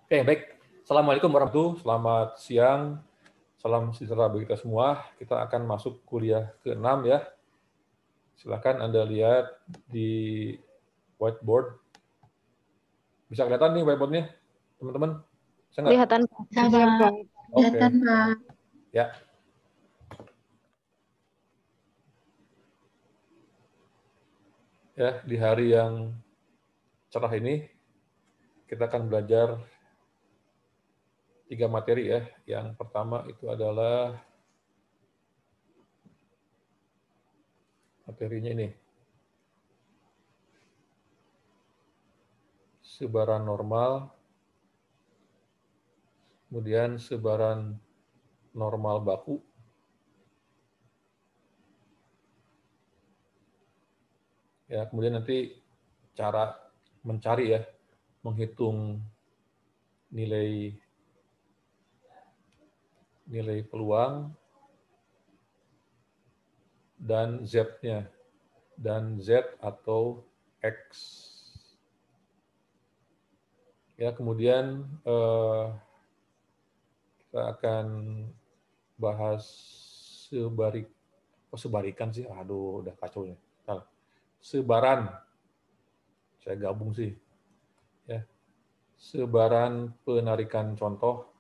Oke, baik. Assalamualaikum warahmatullahi wabarakatuh. Selamat siang. Salam sejahtera bagi kita semua. Kita akan masuk kuliah ke-6 ya. Silakan Anda lihat di whiteboard. Bisa kelihatan nih whiteboardnya, teman-teman? Bisa nggak? Kelihatan. Sama, Oke. kelihatan Pak. Ya. Ya, di hari yang cerah ini kita akan belajar 3 materi ya. Yang pertama itu adalah materinya ini. Sebaran normal, kemudian sebaran normal baku, ya, kemudian nanti cara mencari ya, menghitung nilai peluang dan Z-nya, dan Z atau X. Ya, kemudian kita akan bahas sebarikan sih, aduh udah kacau nih. Sebaran, saya gabung sih, ya. Sebaran penarikan contoh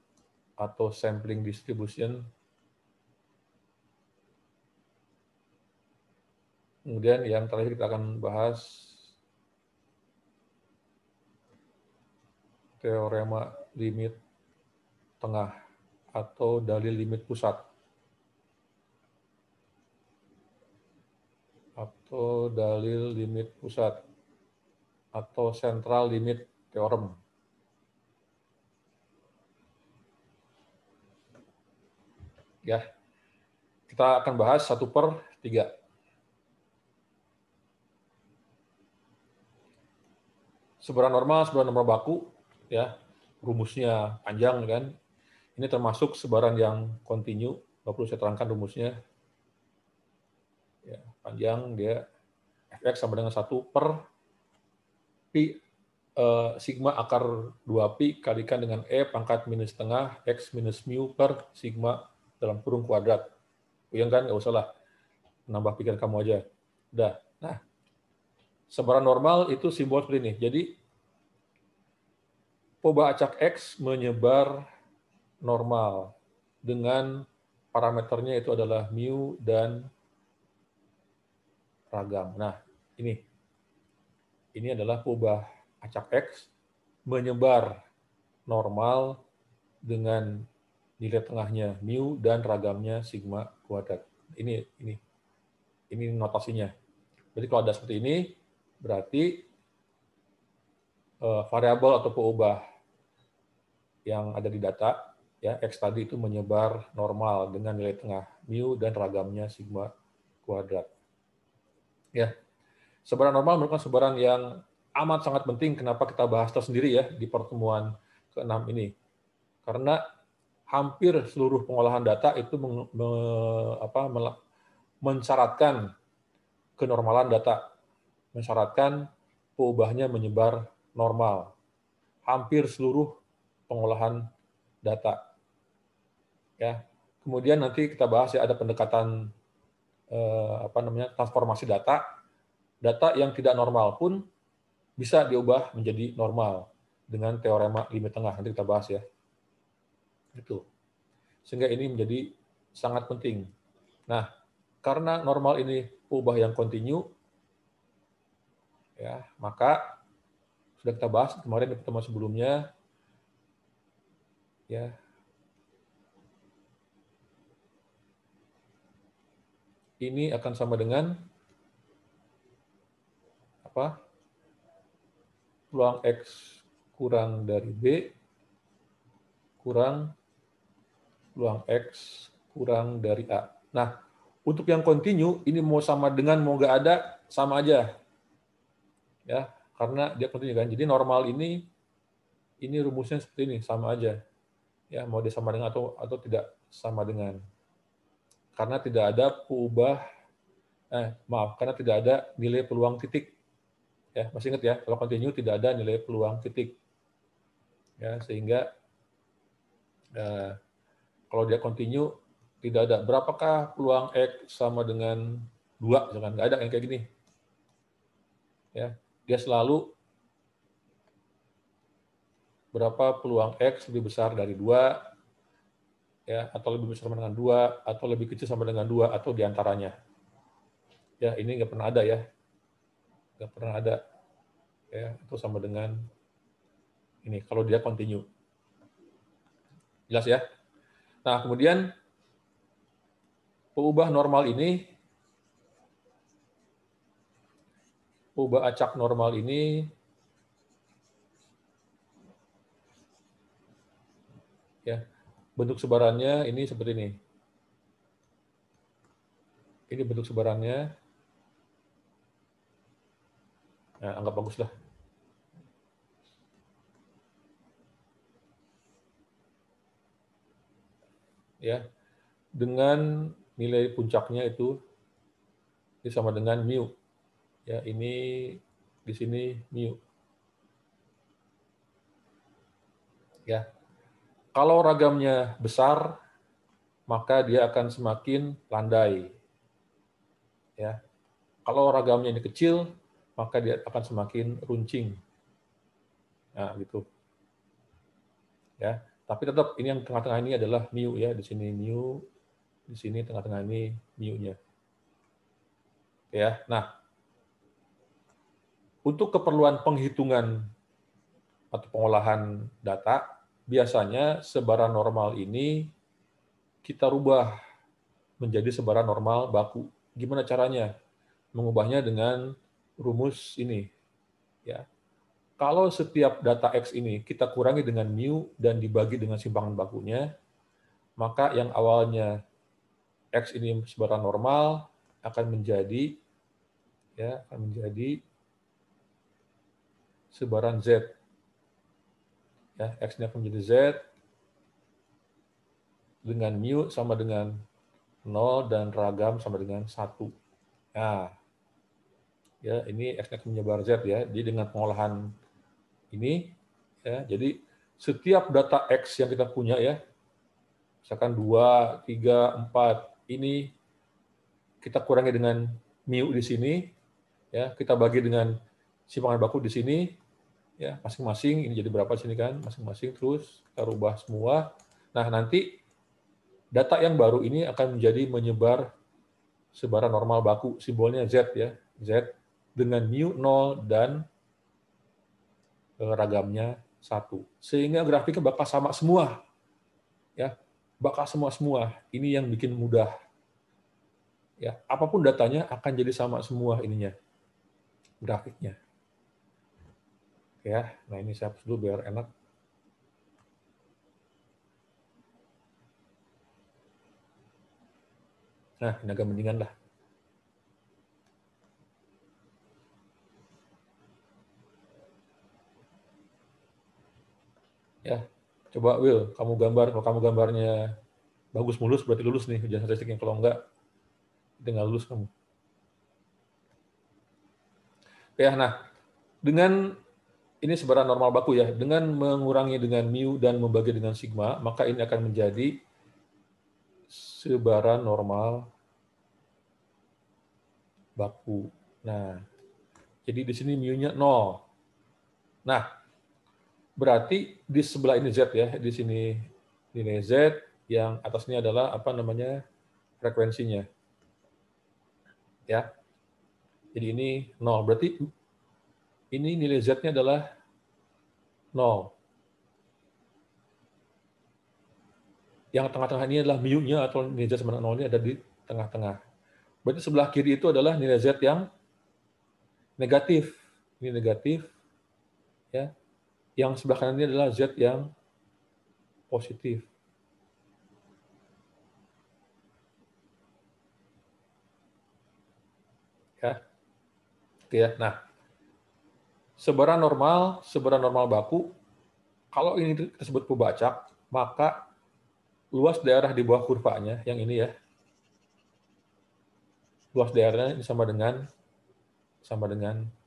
atau sampling distribution. Kemudian yang terakhir kita akan bahas teorema limit tengah atau dalil limit pusat. Atau dalil limit pusat atau central limit theorem. Ya, kita akan bahas 1/3. Sebaran normal baku, ya, rumusnya panjang kan. Ini termasuk sebaran yang kontinu, nggak perlu saya terangkan rumusnya. Ya, panjang dia fx sama dengan 1 per pi sigma akar 2pi kalikan dengan e pangkat minus setengah x minus mu per sigma dalam kurung kuadrat. Yang kan nggak usah lah, nambah pikiran kamu aja. Udah. Nah, sebaran normal itu simbol seperti ini. Jadi pobah acak X menyebar normal dengan parameternya itu adalah mu dan ragam. Nah, ini adalah pobah acak X menyebar normal dengan nilai tengahnya mu dan ragamnya sigma kuadrat. Ini notasinya. Jadi kalau ada seperti ini, berarti variabel atau peubah yang ada di data, ya, X tadi itu menyebar normal dengan nilai tengah mu dan ragamnya sigma kuadrat. Ya, sebaran normal merupakan sebaran yang amat sangat penting. Kenapa kita bahas tersendiri ya di pertemuan ke-6 ini? Karena hampir seluruh pengolahan data itu mensyaratkan kenormalan data, mensyaratkan peubahnya menyebar normal. Hampir seluruh pengolahan data. Ya. Kemudian nanti kita bahas ya, ada pendekatan transformasi data. Data yang tidak normal pun bisa diubah menjadi normal dengan teorema limit tengah. Nanti kita bahas ya. Itu. Sehingga ini menjadi sangat penting. Nah, karena normal ini peubah yang kontinu, ya, maka sudah kita bahas kemarin di pertemuan sebelumnya, ya. Ini akan sama dengan apa? Peluang X kurang dari B kurang peluang X kurang dari A. Nah, untuk yang kontinu, ini mau sama dengan mau nggak ada, sama aja. Ya, karena dia kontinu kan. Jadi normal ini rumusnya seperti ini, sama aja. Ya, mau dia sama dengan atau tidak sama dengan. Karena tidak ada karena tidak ada nilai peluang titik. Ya, masih ingat ya, kalau kontinu tidak ada nilai peluang titik. Ya, sehingga kalau dia continue tidak ada berapakah peluang X sama dengan 2, misalkan nggak ada yang kayak gini. Ya, dia selalu berapa peluang X lebih besar dari 2, ya, atau lebih besar sama dengan 2, atau lebih kecil sama dengan 2, atau diantaranya. Ya, ini nggak pernah ada ya. Nggak pernah ada. Ya, itu sama dengan ini, kalau dia continue. Jelas ya? Nah, kemudian pengubah normal ini, pengubah acak normal ini, ya, bentuk sebarannya ini seperti ini. Ini bentuk sebarannya. Nah, anggap bagus lah. Ya, dengan nilai puncaknya itu sama dengan mu. Ya, ini di sini mu. Ya, kalau ragamnya besar, maka dia akan semakin landai. Ya, kalau ragamnya ini kecil, maka dia akan semakin runcing. Nah, gitu. Ya, tapi tetap ini yang tengah-tengah ini adalah mu ya, di sini mu, di sini tengah-tengah ini mu-nya. Ya, nah, untuk keperluan penghitungan atau pengolahan data, biasanya sebaran normal ini kita rubah menjadi sebaran normal baku. Gimana caranya? Mengubahnya dengan rumus ini. Ya, kalau setiap data X ini kita kurangi dengan mu dan dibagi dengan simpangan bakunya, maka yang awalnya X ini sebaran normal akan menjadi sebaran Z. Ya, X-nya akan menjadi Z dengan mu sama dengan 0 dan ragam sama dengan 1. Nah, ya ini X-nya akan menyebar Z ya. Jadi dengan pengolahan ini, ya, jadi setiap data X yang kita punya ya, misalkan 2, 3, 4, ini kita kurangi dengan mu di sini, ya, kita bagi dengan simpangan baku di sini, ya, masing-masing ini jadi berapa di sini kan, masing-masing, terus kita rubah semua. Nah, nanti data yang baru ini akan menjadi menyebar sebaran normal baku, simbolnya Z ya, Z dengan mu 0 dan ragamnya 1. Sehingga grafiknya bakal sama semua. Ya, bakal semua. Ini yang bikin mudah. Ya, apapun datanya akan jadi sama semua ininya, grafiknya. Ya, nah ini saya hapus dulu biar enak. Nah, ini agak mendingan lah. Ya, coba Will, kamu gambar. Kalau kamu gambarnya bagus mulus, berarti lulus nih ujian statistiknya. Kalau enggak, nggak lulus kamu. Ya, nah, dengan ini sebaran normal baku ya, dengan mengurangi dengan mu dan membagi dengan sigma, maka ini akan menjadi sebaran normal baku. Nah, jadi di sini mu-nya 0. Nah, berarti di sebelah ini Z ya, di sini nilai Z, yang atasnya adalah apa namanya, frekuensinya. Ya. Jadi ini 0. Berarti ini nilai Z-nya adalah 0. Yang tengah-tengah ini adalah mu-nya atau nilai Z sama dengan 0 ini ada di tengah-tengah. Berarti sebelah kiri itu adalah nilai Z yang negatif. Ini negatif. Ya. Yang sebelah kanan ini adalah Z yang positif. Ya. Oke ya. Nah, sebaran normal baku, kalau ini kita sebut pembacak, maka luas daerah di bawah kurvanya, yang ini ya, luas daerahnya ini sama dengan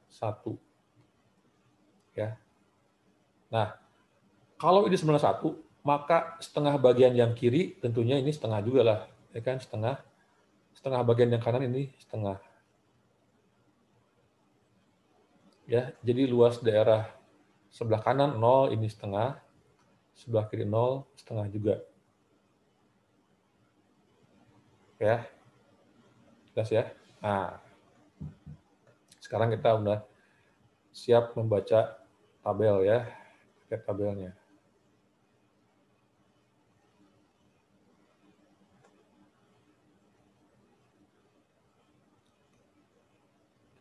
1. Ya. Nah, Kalau ini 91, maka setengah bagian yang kiri tentunya ini setengah juga lah, ya kan, setengah bagian yang kanan ini setengah. Ya, jadi luas daerah sebelah kanan 0 ini setengah, sebelah kiri 0 setengah juga. Ya, jelas ya. Nah, sekarang kita udah siap membaca tabel ya, lihat tabelnya.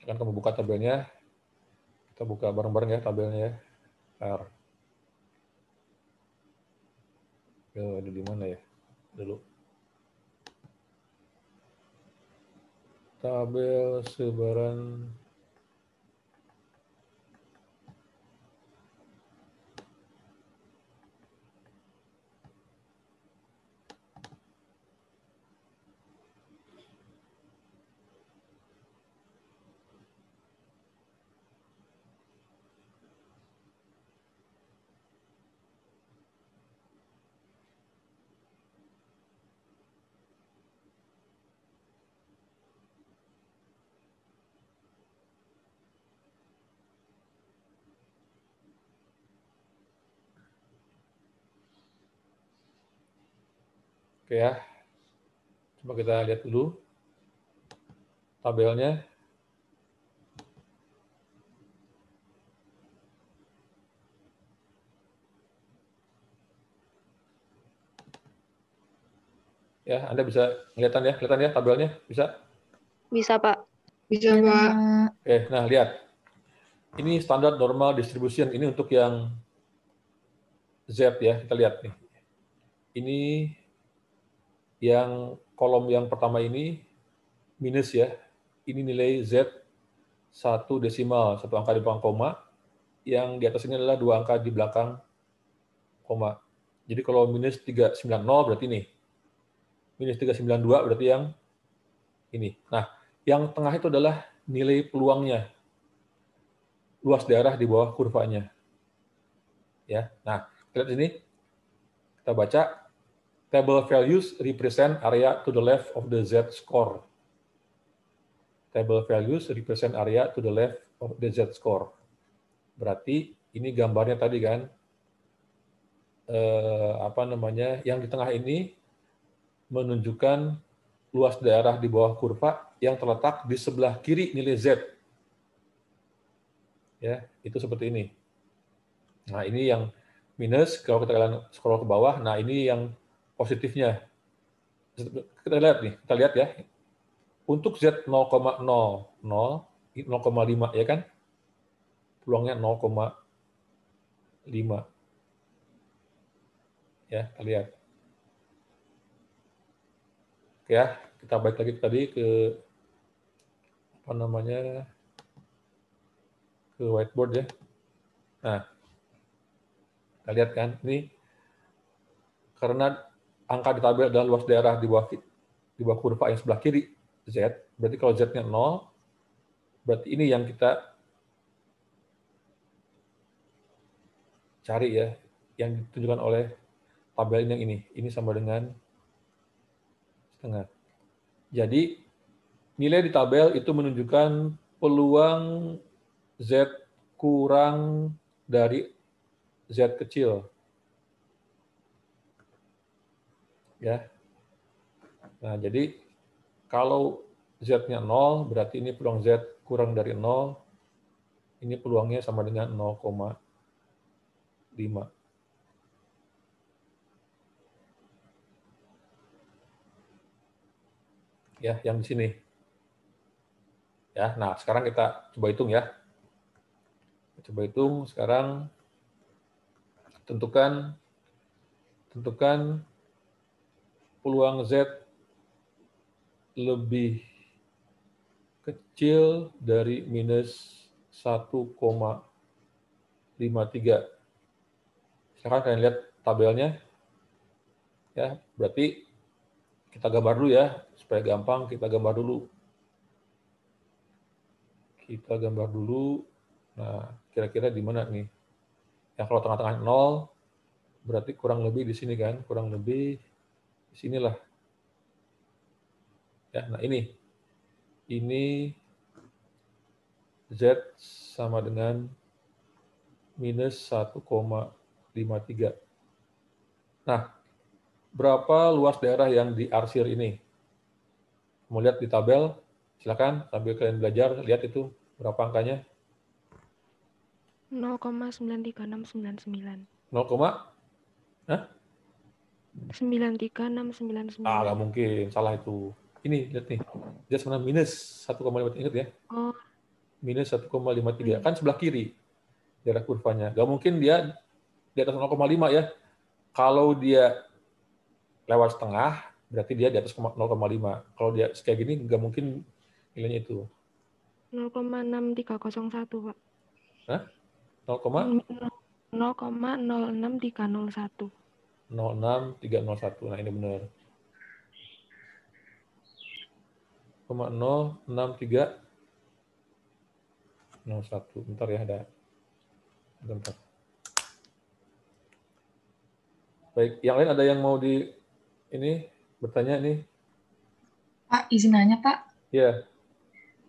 Akan kamu buka tabelnya, kita buka bareng-bareng ya tabelnya ya. R. Ada di mana ya? Dulu. Tabel sebaran oke ya. Coba kita lihat dulu tabelnya. Ya, Anda bisa kelihatan ya tabelnya, bisa? Bisa, Pak. Bisa, Pak. Oke, nah lihat. Ini standar normal distribution, ini untuk yang Z ya, kita lihat nih. Ini yang kolom yang pertama ini minus ya. Ini nilai Z 1 desimal, 1 angka di belakang koma. Yang di atas ini adalah 2 angka di belakang koma. Jadi kalau minus 390 berarti ini. Minus 392 berarti yang ini. Nah, yang tengah itu adalah nilai peluangnya. Luas daerah di bawah kurvanya. Ya. Nah, kita lihat sini. Kita baca table values represent area to the left of the z-score. Table values represent area to the left of the z-score. Berarti ini gambarnya tadi kan, yang di tengah ini menunjukkan luas daerah di bawah kurva yang terletak di sebelah kiri nilai z. Ya, itu seperti ini. Nah, ini yang minus, kalau kita scroll ke bawah, nah ini yang positifnya. Kita lihat ya. Untuk Z 0,00, 0,5 ya kan? Peluangnya 0,5. Ya, kita lihat. Oke ya, kita balik lagi tadi ke ke whiteboard ya. Nah, kita lihat kan, ini karena angka di tabel adalah luas daerah di bawah kurva yang sebelah kiri Z, berarti kalau Z-nya 0, berarti ini yang kita cari ya, yang ditunjukkan oleh tabel yang ini. Ini sama dengan setengah. Jadi, nilai di tabel itu menunjukkan peluang Z kurang dari Z kecil. Ya. Nah, jadi kalau Z-nya 0, berarti ini peluang Z kurang dari 0, ini peluangnya sama dengan 0,5. Ya, yang di sini. Ya, nah sekarang kita coba hitung ya. Coba hitung sekarang, tentukan peluang Z lebih kecil dari minus 1,53. Sekarang kalian lihat tabelnya. Ya, berarti kita gambar dulu ya, supaya gampang kita gambar dulu. Nah, kira-kira di mana nih? Ya, kalau tengah-tengah 0, Berarti kurang lebih di sini kan, kurang lebih di sinilah. Ya, nah ini Z sama dengan minus 1,53. Nah, berapa luas daerah yang diarsir ini? Mau lihat di tabel? Silakan sambil kalian belajar, lihat itu berapa angkanya. 0,93699. 0, hah? 93699. Nggak mungkin, salah itu. Ini, lihat nih. Z sama minus 1,53, ingat ya? Oh, Minus 1,53. iya. Kan sebelah kiri daerah kurvanya. Nggak mungkin dia di atas 0,5 ya. Kalau dia lewat setengah, berarti dia di atas 0,5. Kalau dia kayak gini, nggak mungkin nilainya itu. 0,6301, Pak. Hah? 0,06301. 0,06301. Nah, ini benar. 0,06301. Bentar ya, ada. Bentar. Baik, yang lain ada yang mau ini bertanya nih? Pak, izin nanya, Pak. Ya.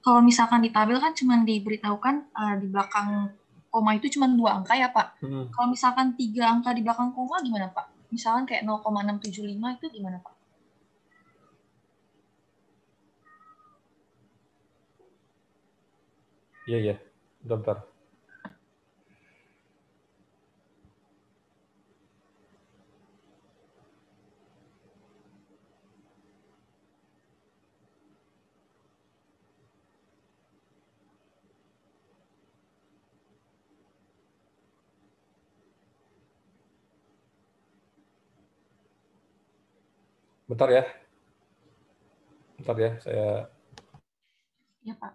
Kalau misalkan di tabel kan cuma diberitahukan di belakang koma itu cuma 2 angka ya, Pak. Kalau misalkan 3 angka di belakang koma gimana, Pak? Misalkan kayak 0,675 itu gimana, Pak? Iya. Bentar. Bentar ya. Saya... Ya, Pak.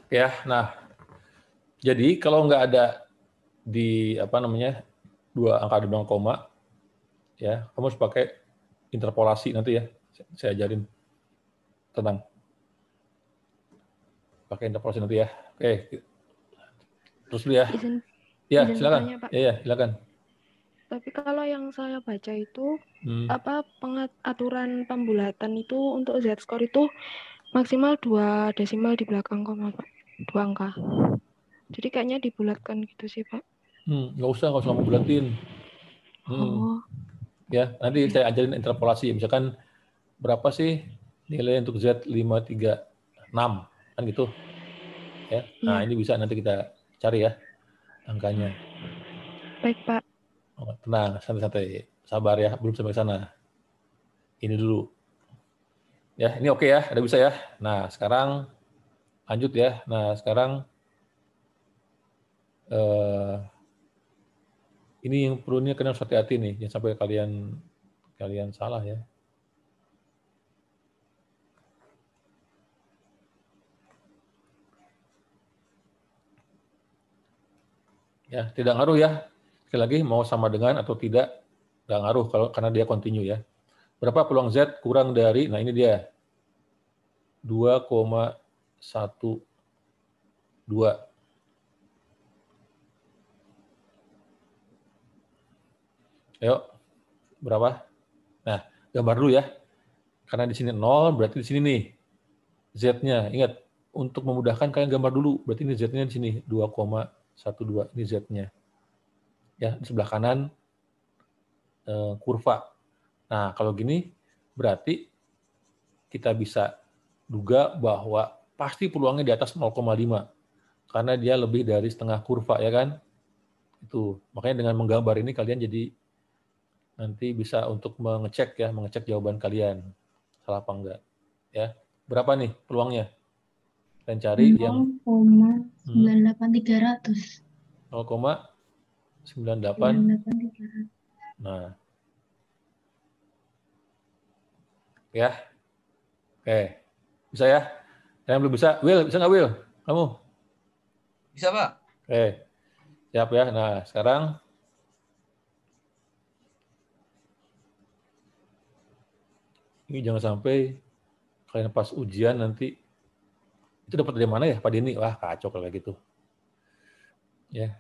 Ya, nah, jadi kalau nggak ada di dua angka di belakang koma, ya, kamu harus pakai interpolasi nanti ya. Saya ajarin, tenang. Pakai interpolasi nanti ya. Oke, terus dulu ya. Ya, silakan. Bertanya, Pak. Ya, silakan. Tapi kalau yang saya baca itu aturan pembulatan itu untuk Z-score itu maksimal 2 desimal di belakang koma, Pak. 2 angka. Jadi kayaknya dibulatkan gitu sih, Pak. Nggak usah kamu bulatin. Oh. Ya, nanti saya ajarin interpolasi. Misalkan berapa sih nilai untuk Z536 kan gitu. Ya. Nah, ini bisa nanti kita cari ya angkanya. Baik, Pak. Oh, tenang, santai-santai. Sabar ya, belum sampai sana. Ini dulu. Ya, ini oke ya, ada bisa ya. Nah, sekarang lanjut ya. Nah, sekarang ini yang perlunya kalian harus hati-hati nih, jangan sampai kalian salah ya. Ya, tidak ngaruh ya. Sekali lagi mau sama dengan atau tidak, nggak ngaruh karena dia continue ya. Berapa peluang Z kurang dari, nah ini dia, 2,12. Ayo, berapa? Nah, gambar dulu ya. Karena di sini 0, berarti di sini nih Z-nya. Ingat, untuk memudahkan kalian gambar dulu. Berarti ini Z-nya di sini 2,12. Ini Z-nya. Ya, di sebelah kanan kurva. Nah, kalau gini berarti kita bisa duga bahwa pasti peluangnya di atas 0,5 karena dia lebih dari setengah kurva, ya kan? Itu makanya dengan menggambar ini kalian jadi nanti bisa untuk mengecek jawaban kalian salah apa enggak, ya. Berapa nih peluangnya? Dan cari yang 0,98300. 0,98. Nah, ya, oke, bisa ya? Yang belum bisa, Will, bisa nggak Will? Kamu? Bisa, Pak. Oke, siap ya. Nah, sekarang ini jangan sampai kalian pas ujian nanti itu dapat dari mana ya, Pak Denny? Wah, kacau kalau kayak gitu. Ya.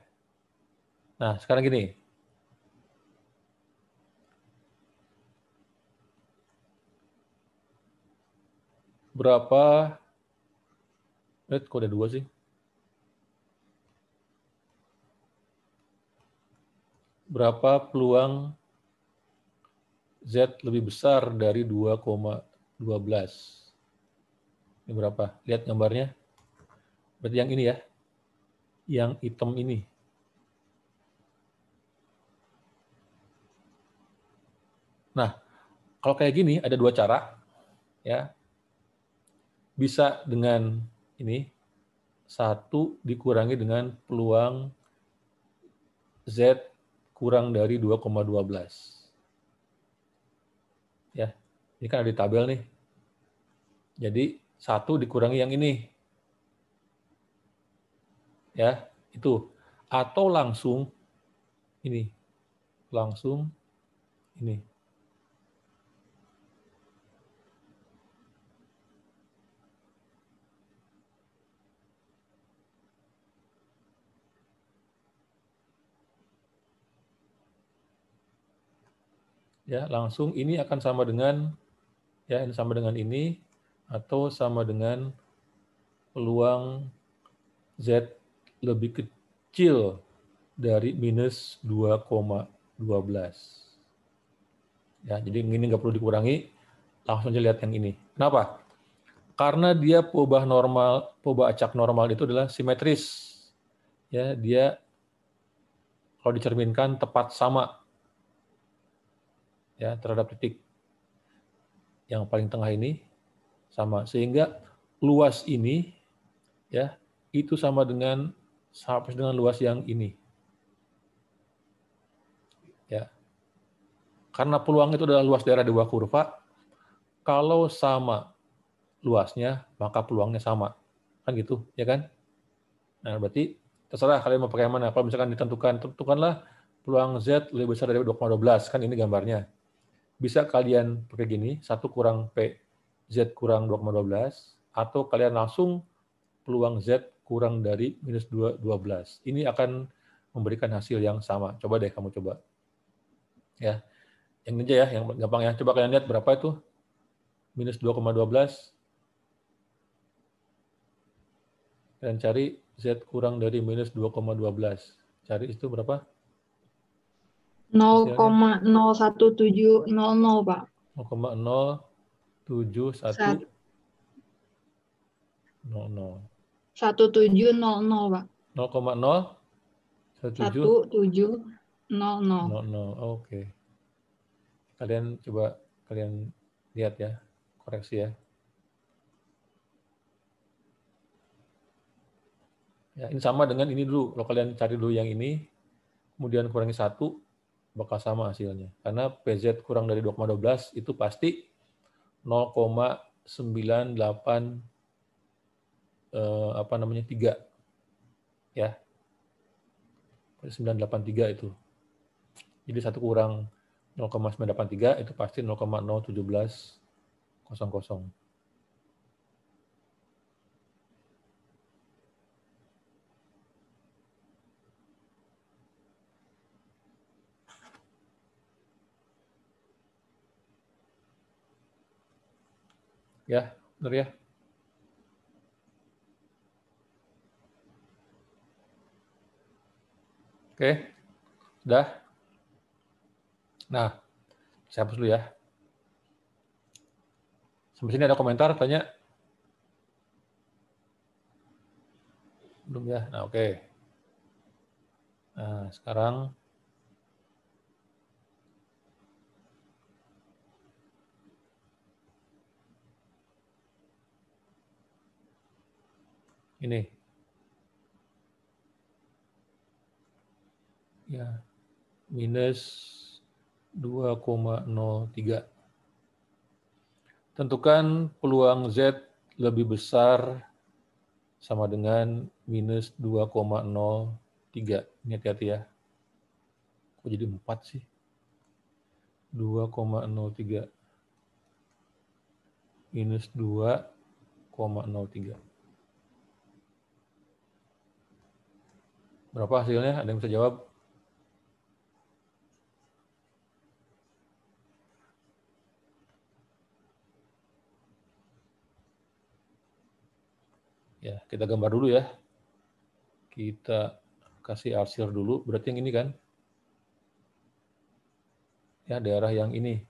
Nah, sekarang gini. Berapa? Kok ada 2 sih? Berapa peluang Z lebih besar dari 2,12? Ini berapa? Lihat gambarnya. Berarti yang ini ya. Yang hitam ini. Nah, kalau kayak gini ada 2 cara. Ya. Bisa dengan ini. 1 dikurangi dengan peluang Z kurang dari 2,12. Ya. Ini kan ada di tabel nih. Jadi 1 dikurangi yang ini. Ya, itu. Atau langsung ini. Langsung ini. Ya, langsung ini akan sama dengan ya, ini sama dengan ini atau sama dengan peluang Z lebih kecil dari minus 2,12. Ya, jadi ini nggak perlu dikurangi, langsung aja lihat yang ini. Kenapa? Karena dia perubahan acak normal itu adalah simetris. Ya, dia kalau dicerminkan tepat sama ya terhadap titik yang paling tengah ini sama, sehingga luas ini ya itu sama dengan luas yang ini ya, karena peluang itu adalah luas daerah di bawah kurva. Kalau sama luasnya maka peluangnya sama, kan gitu ya kan. Nah, berarti terserah kalian mau pakai yang mana. Kalau misalkan tentukanlah peluang Z lebih besar dari 2,12, kan ini gambarnya. Bisa kalian pakai gini, 1 kurang P, Z kurang 2,12, atau kalian langsung peluang Z kurang dari minus 2,12. Ini akan memberikan hasil yang sama. Coba deh kamu coba. Ya, yang ini aja ya, yang gampang ya. Coba kalian lihat berapa itu minus 2,12. Kalian cari Z kurang dari minus 2,12. Cari itu berapa? 0,01700, Pak. 0,07100. 1700, Pak. 0,01700. Oke. Kalian coba kalian lihat ya, koreksi ya. Ya, ini sama dengan ini dulu. Kalau kalian cari dulu yang ini, kemudian kurangi 1, bakal sama hasilnya. Karena PZ kurang dari 2,12 itu pasti 0,98 3. Ya. 983 itu. Jadi 1 kurang 0,983 itu pasti 0,01700. Ya, benar ya. Oke, sudah. Nah, saya hapus dulu ya. Sampai sini ada komentar, tanya? Belum ya? Nah, oke. Nah, sekarang ini. Ya, minus 2,03. Tentukan peluang Z lebih besar sama dengan minus 2,03. Ini hati-hati ya. Kok jadi 4 sih? 2,03. Minus 2,03. Berapa hasilnya? Ada yang bisa jawab? Ya, kita gambar dulu ya. Kita kasih arsir dulu. Berarti yang ini kan? Ya, daerah yang ini.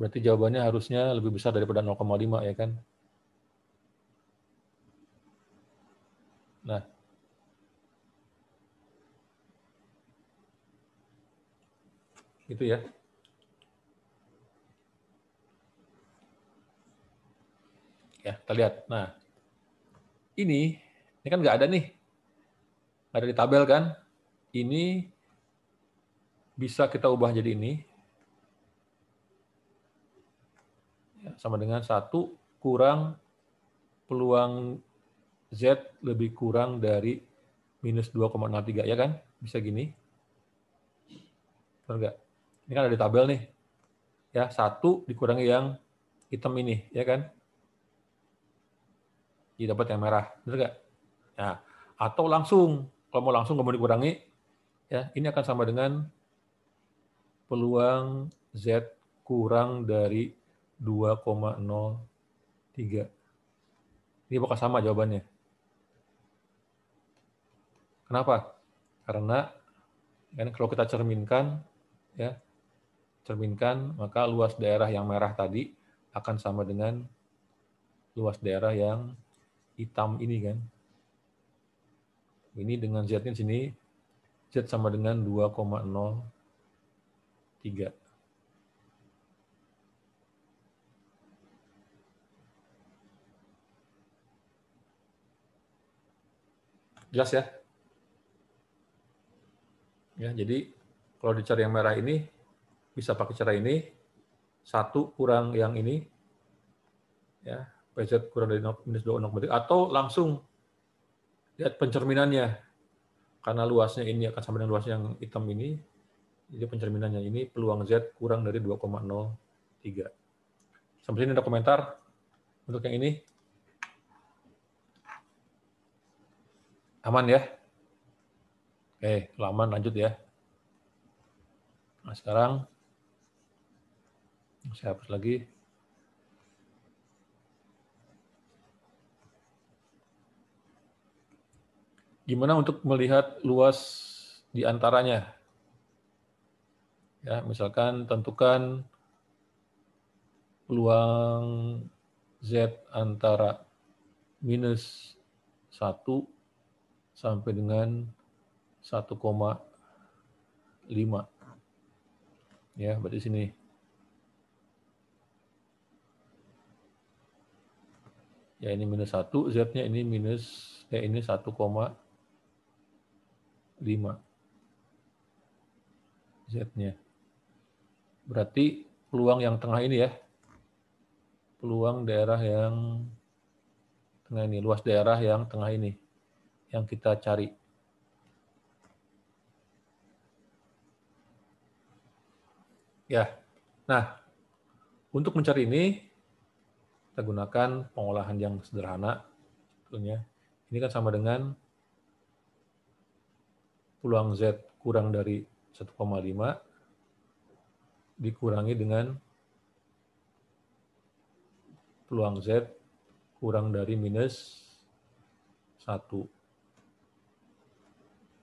Berarti jawabannya harusnya lebih besar daripada 0,5 ya kan? Nah, itu ya. Ya, kita lihat. Nah, ini kan nggak ada nih. Nggak ada di tabel kan? Ini bisa kita ubah jadi ini. Ya, sama dengan 1 kurang peluang Z lebih kurang dari minus 2,03, ya kan? Bisa gini. Benar nggak? Ini kan ada di tabel nih. Ya, 1 dikurangi yang hitam ini, ya kan? Jadi dapat yang merah, benar nggak? Nah, atau langsung, kalau mau langsung nggak mau dikurangi, ya ini akan sama dengan peluang Z kurang dari 2,03. Ini bakal sama jawabannya. Kenapa? Karena kan kalau kita cerminkan, ya cerminkan, maka luas daerah yang merah tadi akan sama dengan luas daerah yang hitam ini kan. Ini dengan Z-nya di sini, Z sama dengan 2,03. Jelas ya? Ya, jadi kalau dicari yang merah ini, bisa pakai cara ini, 1 kurang yang ini, ya, PZ kurang dari minus 2,03, atau langsung lihat pencerminannya. Karena luasnya ini akan sama dengan luasnya yang hitam ini, jadi pencerminannya ini peluang Z kurang dari 2,03. Sampai sini ada komentar untuk yang ini? Aman ya? Oke, kalau aman lanjut ya. Nah, sekarang saya hapus lagi. Gimana untuk melihat luas di antaranya? Ya, misalkan tentukan peluang Z antara minus 1 sampai dengan 1,5. Ya, berarti sini. Ya, ini minus 1, Z-nya ini ini 1,5. Z-nya. Berarti peluang yang tengah ini ya. Peluang daerah yang tengah ini, luas daerah yang tengah ini yang kita cari. Ya. Nah, untuk mencari ini kita gunakan pengolahan yang sederhana sebetulnya. Ini kan sama dengan peluang Z kurang dari 1,5 dikurangi dengan peluang Z kurang dari minus 1.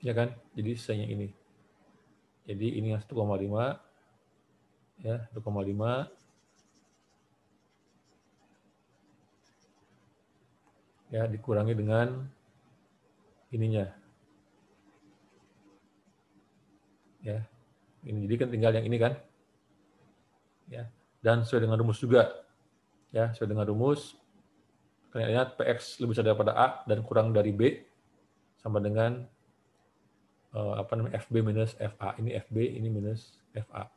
Ya kan? Jadi sisanya ini. Jadi ini yang 1,5. Ya, 1,5 Ya, dikurangi dengan ininya. Ya. Ini jadi kan tinggal yang ini kan. Ya. Dan sesuai dengan rumus juga. Ya, sesuai dengan rumus ternyata PX lebih besar daripada A dan kurang dari B sama dengan FB minus FA. Ini FB, ini minus FA.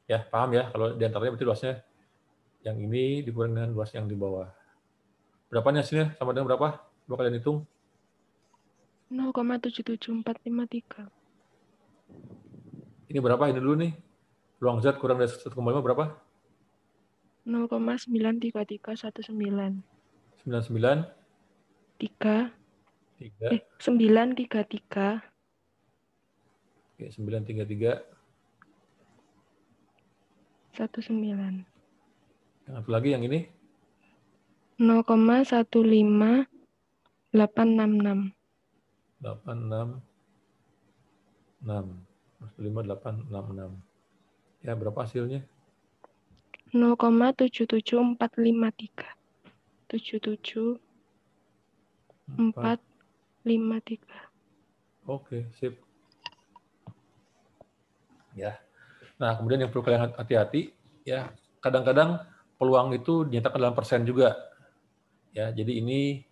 Ya, paham ya? Kalau diantaranya berarti luasnya yang ini dikurangi dengan luas yang di bawah. Berapanya hasilnya? Sama dengan berapa? Coba kalian hitung. 0,77453. Ini berapa? Ini dulu nih. Peluang Z kurang dari 1,5 berapa? 0,93319. 99? 3. 3. 933. Oke, 933. 19. Yang satu lagi yang ini? 0,15866. 866. 15866. Ya, berapa hasilnya? 0,77453. 77453. Oke, sip. Ya. Nah, kemudian yang perlu kalian hati-hati, ya, kadang-kadang peluang itu dinyatakan dalam persen juga. Ya, jadi ini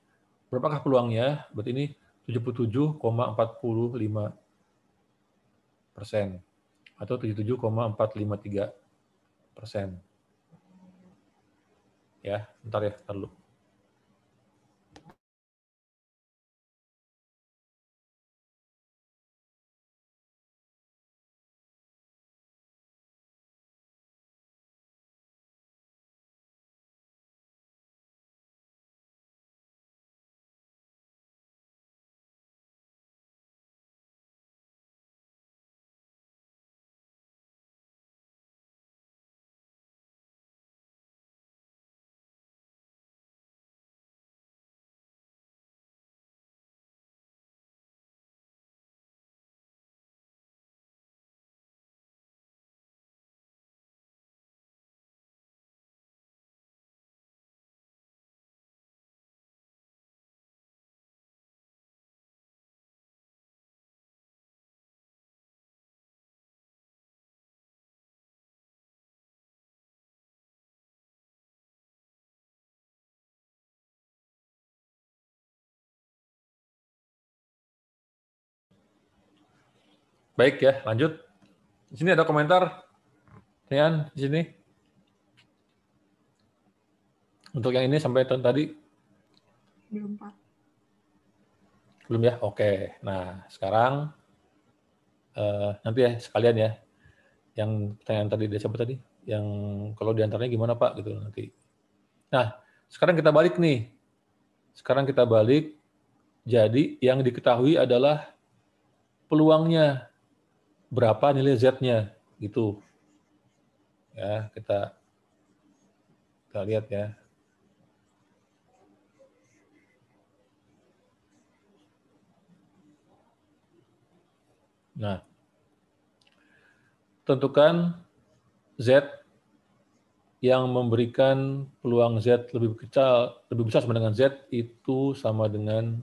berapakah peluangnya? Berarti ini 77,45% atau 77,453%. Ya, bentar ya, ntar dulu. Baik ya, lanjut. Di sini ada komentar, Rian, di sini. Untuk yang ini sampai tadi? Belum, Pak. Belum ya? Oke. Nah, sekarang nanti ya sekalian ya. Yang pertanyaan tadi dari siapa tadi? Yang kalau diantaranya gimana Pak? Gitu nanti. Nah, sekarang kita balik nih. Sekarang kita balik. Jadi yang diketahui adalah peluangnya. Berapa nilai Z-nya gitu. Ya, kita lihat ya. Nah, tentukan Z yang memberikan peluang Z lebih besar sama dengan Z itu sama dengan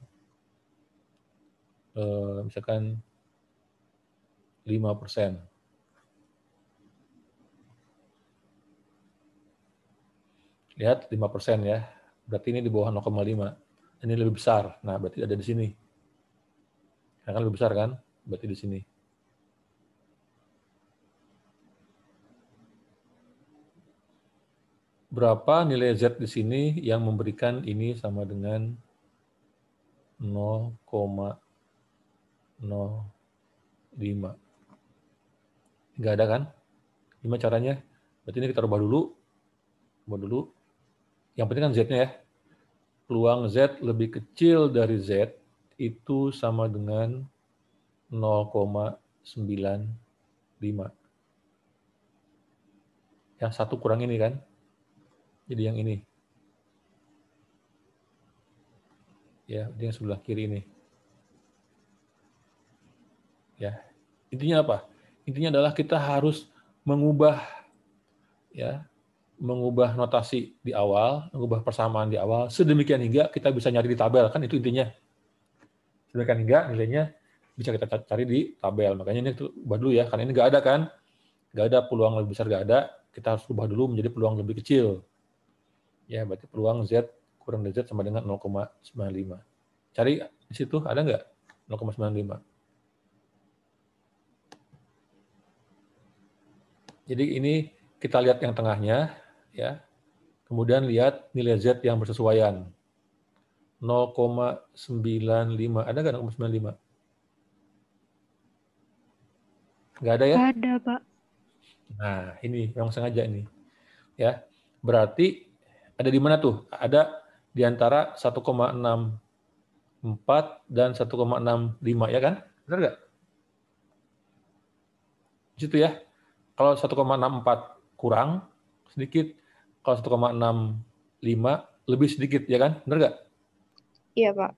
misalkan 5%. Lihat 5% ya. Berarti ini di bawah 0,5. Ini lebih besar. Nah, berarti ada di sini. Karena kan lebih besar kan? Berarti di sini. Berapa nilai Z di sini yang memberikan ini sama dengan 0,05. Nggak ada kan? Gimana caranya? Berarti ini kita rubah dulu. Yang penting kan Z-nya ya. Peluang Z lebih kecil dari Z itu sama dengan 0,95. Yang satu kurang ini kan? Jadi yang ini. Ya, ini yang sebelah kiri ini. Ya. Intinya apa? Intinya adalah kita harus mengubah ya mengubah notasi di awal, mengubah persamaan di awal, sedemikian hingga kita bisa nyari di tabel, kan itu intinya. Sedemikian hingga nilainya bisa kita cari di tabel. Makanya ini ubah dulu ya, karena ini nggak ada kan, nggak ada peluang lebih besar, nggak ada. Kita harus ubah dulu menjadi peluang lebih kecil. Ya, berarti peluang Z kurang dari Z sama dengan 0,95. Cari di situ, ada nggak 0,95? Jadi ini kita lihat yang tengahnya, ya. Kemudian lihat nilai Z yang bersesuaian. 0,95. Ada nggak 0,95? Nggak ada ya? Ada, Pak. Nah, ini memang sengaja ini. Ya. Berarti ada di mana tuh? Ada di antara 1,64 dan 1,65 ya kan? Benar nggak? Di situ ya. Kalau 1,64 kurang sedikit, kalau 1,65 lebih sedikit ya kan? Benar nggak? Iya, Pak.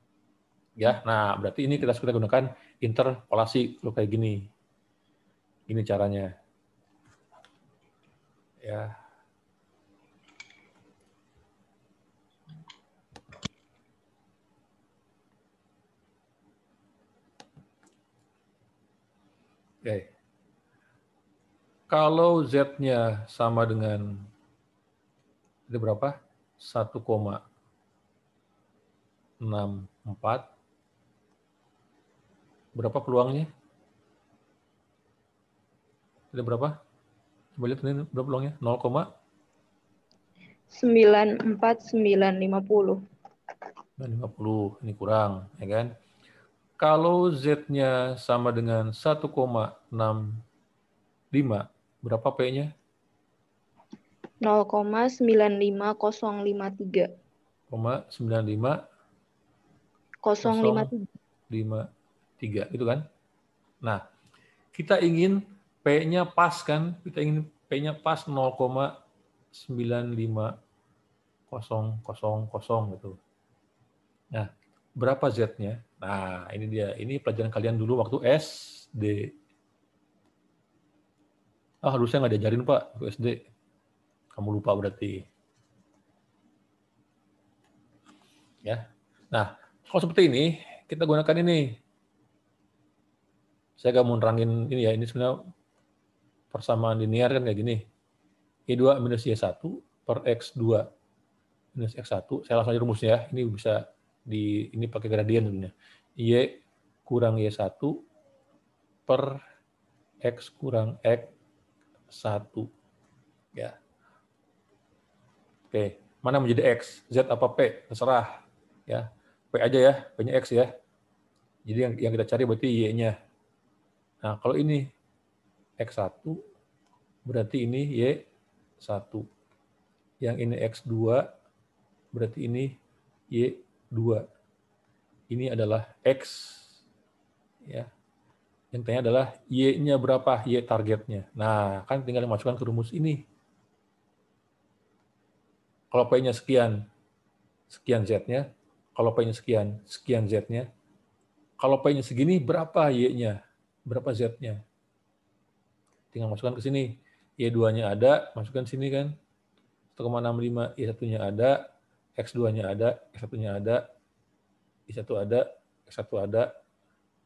Ya, nah berarti ini kita gunakan interpolasi kalau kayak gini. Ini caranya. Ya. Oke. Kalau Z-nya sama dengan itu berapa? 1,64. Berapa peluangnya? Itu berapa? Coba lihat ini berapa peluangnya? 94950. 0,50. Ini kurang, ya kan? Kalau Z-nya sama dengan 1,65, berapa P-nya? 0,95053. 0,95 053 gitu kan. Nah, kita ingin P-nya pas kan? Kita ingin P-nya pas 0,95000 gitu. Nah, berapa Z-nya? Nah, ini dia. Ini pelajaran kalian dulu waktu SD. Ah, harusnya nggak diajarin, Pak, waktu SD. Kamu lupa berarti. Ya. Nah, kalau seperti ini, kita gunakan ini. Saya nggak mau nerangin ini ya. Ini sebenarnya persamaan linear kan kayak gini. Y2 minus Y1 per X2 minus X1. Saya langsung aja rumusnya ya. Ini bisa ini pakai gradien sebenarnya. Y kurang Y1 per X kurang X1. Ya. Oke, mana menjadi X? Z apa P? Terserah. Ya. P aja ya, P-nya X ya. Jadi yang kita cari berarti Y-nya. Nah, kalau ini X1, berarti ini Y1. Yang ini X2, berarti ini Y2. Ini adalah X. Ya. Yang tanya adalah Y-nya berapa? Y targetnya. Nah, kan tinggal dimasukkan ke rumus ini. Kalau P-nya sekian, sekian Z-nya. Kalau P-nya sekian, sekian Z-nya. Kalau P-nya segini, berapa Y-nya? Berapa Z-nya? Tinggal masukkan ke sini. Y2-nya ada, masukkan sini kan. 1,65, Y1-nya ada, X2-nya ada, X1-nya ada, Y1 ada, X1 ada,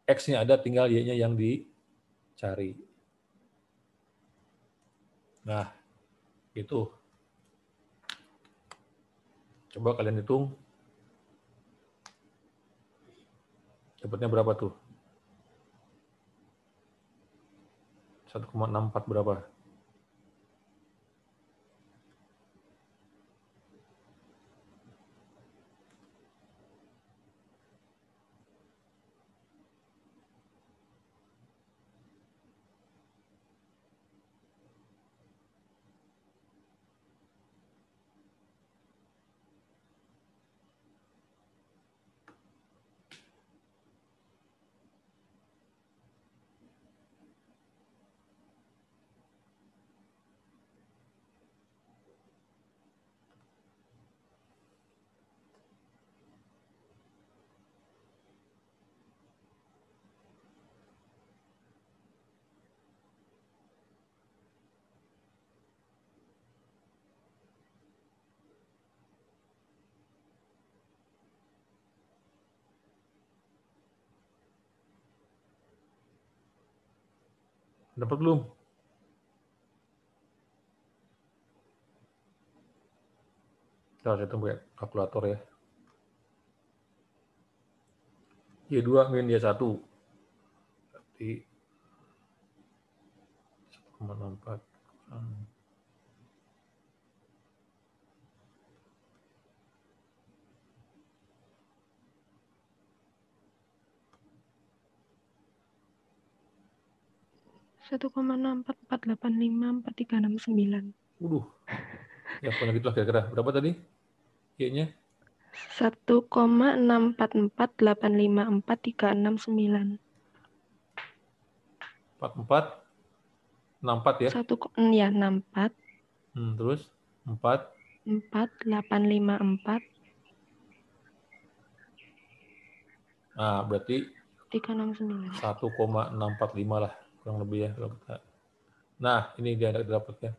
X-nya ada, tinggal Y-nya yang dicari. Nah, itu. Coba kalian hitung. Dapatnya berapa tuh? 1,64 berapa? Dapat belum? Saya tunggu ya, kalkulator ya. Y2 min Y1. Berarti 1,64. 1,644854369. Ya pokoknya gitulah kira-kira. Berapa tadi? Y-nya? 1,644854369. 44 64 ya? 64. Terus 4 4854. Nah, berarti 369. 1,645 lah kurang lebih ya kalau kita. Nah, ini dia dapatnya.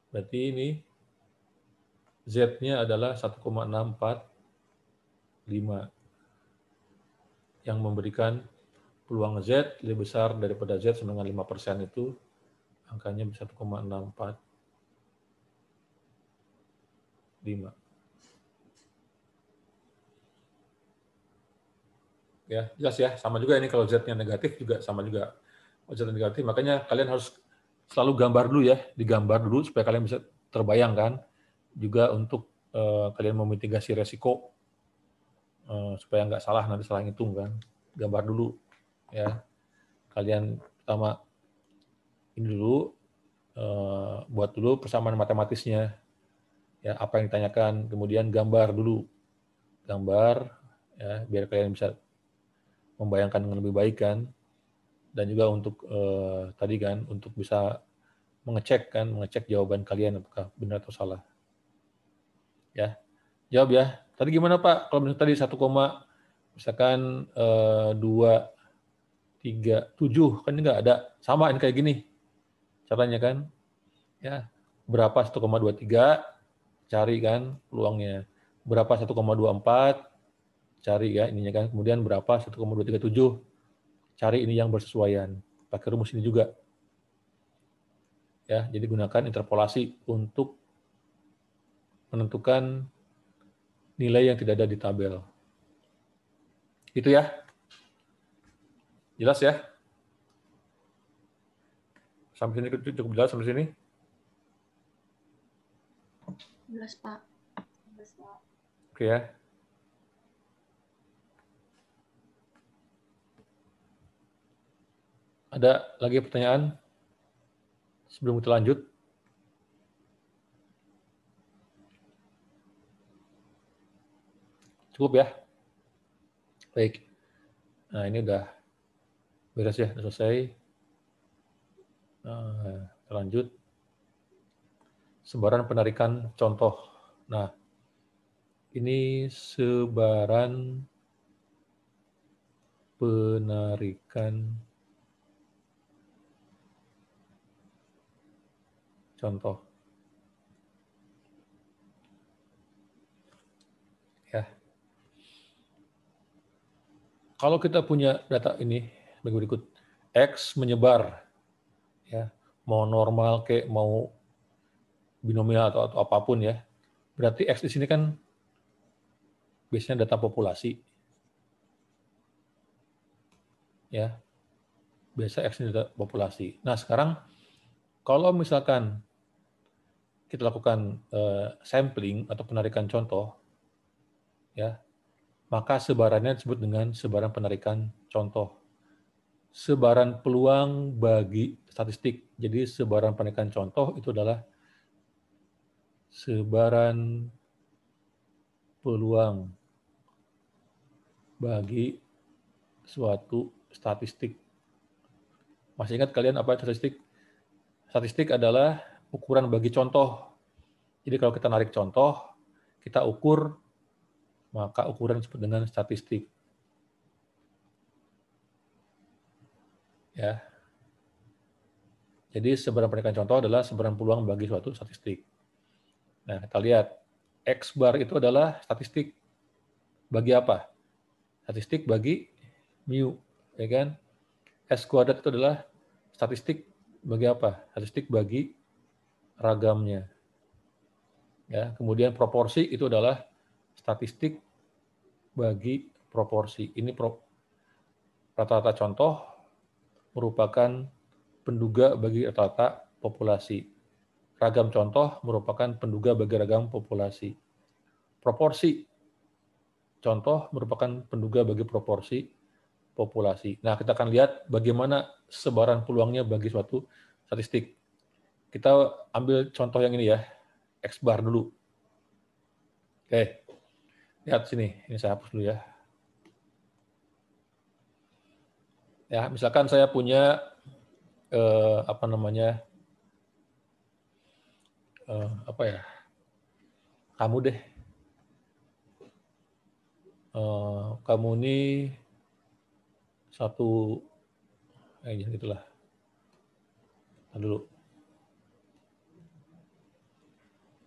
Berarti ini Z-nya adalah 1,645 yang memberikan peluang Z lebih besar daripada Z sama dengan 5% itu angkanya 1,645. Ya, jelas ya, sama juga ini kalau Z-nya negatif juga sama juga. Kalau Z negatif, makanya kalian harus selalu gambar dulu ya, digambar dulu supaya kalian bisa terbayangkan juga untuk kalian memitigasi resiko supaya nggak salah nanti salah ngitung kan. Gambar dulu ya. Kalian pertama ini dulu buat dulu persamaan matematisnya ya, apa yang ditanyakan, kemudian gambar dulu. Gambar ya biar kalian bisa membayangkan dengan lebih baik kan. Dan juga untuk tadi kan untuk bisa mengecek jawaban kalian apakah benar atau salah. Ya. Jawab ya. Tadi gimana Pak? Kalau misalnya tadi 1, misalkan 2, 3, 7 kan nggak ada. Sama ini kayak gini. Caranya kan. Ya. Berapa 1,23? Cari kan peluangnya. Berapa 1,24? Cari ya ininya kan. Kemudian berapa 1,237? Cari ini yang bersesuaian. Pakai rumus ini juga. Ya, jadi gunakan interpolasi untuk menentukan nilai yang tidak ada di tabel. Itu ya. Jelas ya? Sampai sini cukup jelas sampai sini? Jelas, Pak. Oke ya. Ada lagi pertanyaan sebelum kita lanjut? Cukup ya? Baik. Nah, ini udah beres ya, udah selesai. Kita lanjut. Sebaran penarikan contoh. Nah, ini sebaran penarikan contoh. Ya. Kalau kita punya data ini berikut, X menyebar, ya, mau normal kayak mau binomial atau apapun ya. Berarti X di sini kan biasanya data populasi, ya. Biasa X ini data populasi. Nah sekarang kalau misalkan kita lakukan sampling atau penarikan contoh, ya, maka sebarannya disebut dengan sebaran penarikan contoh. Sebaran peluang bagi statistik. Jadi sebaran penarikan contoh itu adalah sebaran peluang bagi suatu statistik. Masih ingat kalian apa statistik? Statistik adalah ukuran bagi contoh. Jadi kalau kita narik contoh, kita ukur, maka ukuran disebut dengan statistik. Ya. Jadi sebaran penarikan contoh adalah sebaran peluang bagi suatu statistik. Nah, kita lihat X bar itu adalah statistik bagi apa? Statistik bagi mu, ya kan? S kuadrat itu adalah statistik bagi apa? Statistik bagi ragamnya. Ya, kemudian proporsi itu adalah statistik bagi proporsi. Ini rata-rata contoh merupakan penduga bagi rata-rata populasi. Ragam contoh merupakan penduga bagi ragam populasi. Proporsi contoh merupakan penduga bagi proporsi populasi. Nah, kita akan lihat bagaimana sebaran peluangnya bagi suatu statistik. Kita ambil contoh yang ini ya, X bar dulu. Oke, lihat sini. Ini saya hapus dulu ya. Ya, misalkan saya punya kamu deh. Kamu ini satu, gitulah. Dulu.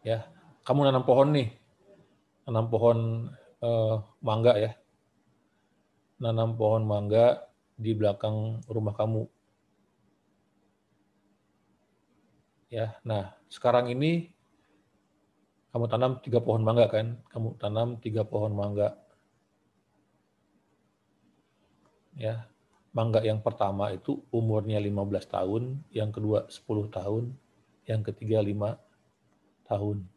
Ya, kamu nanam pohon nih, nanam pohon mangga ya, nanam pohon mangga di belakang rumah kamu. Ya, nah sekarang ini kamu tanam 3 pohon mangga kan? Kamu tanam 3 pohon mangga. Ya, mangga yang pertama itu umurnya 15 tahun, yang kedua 10 tahun, yang ketiga 5 tahun.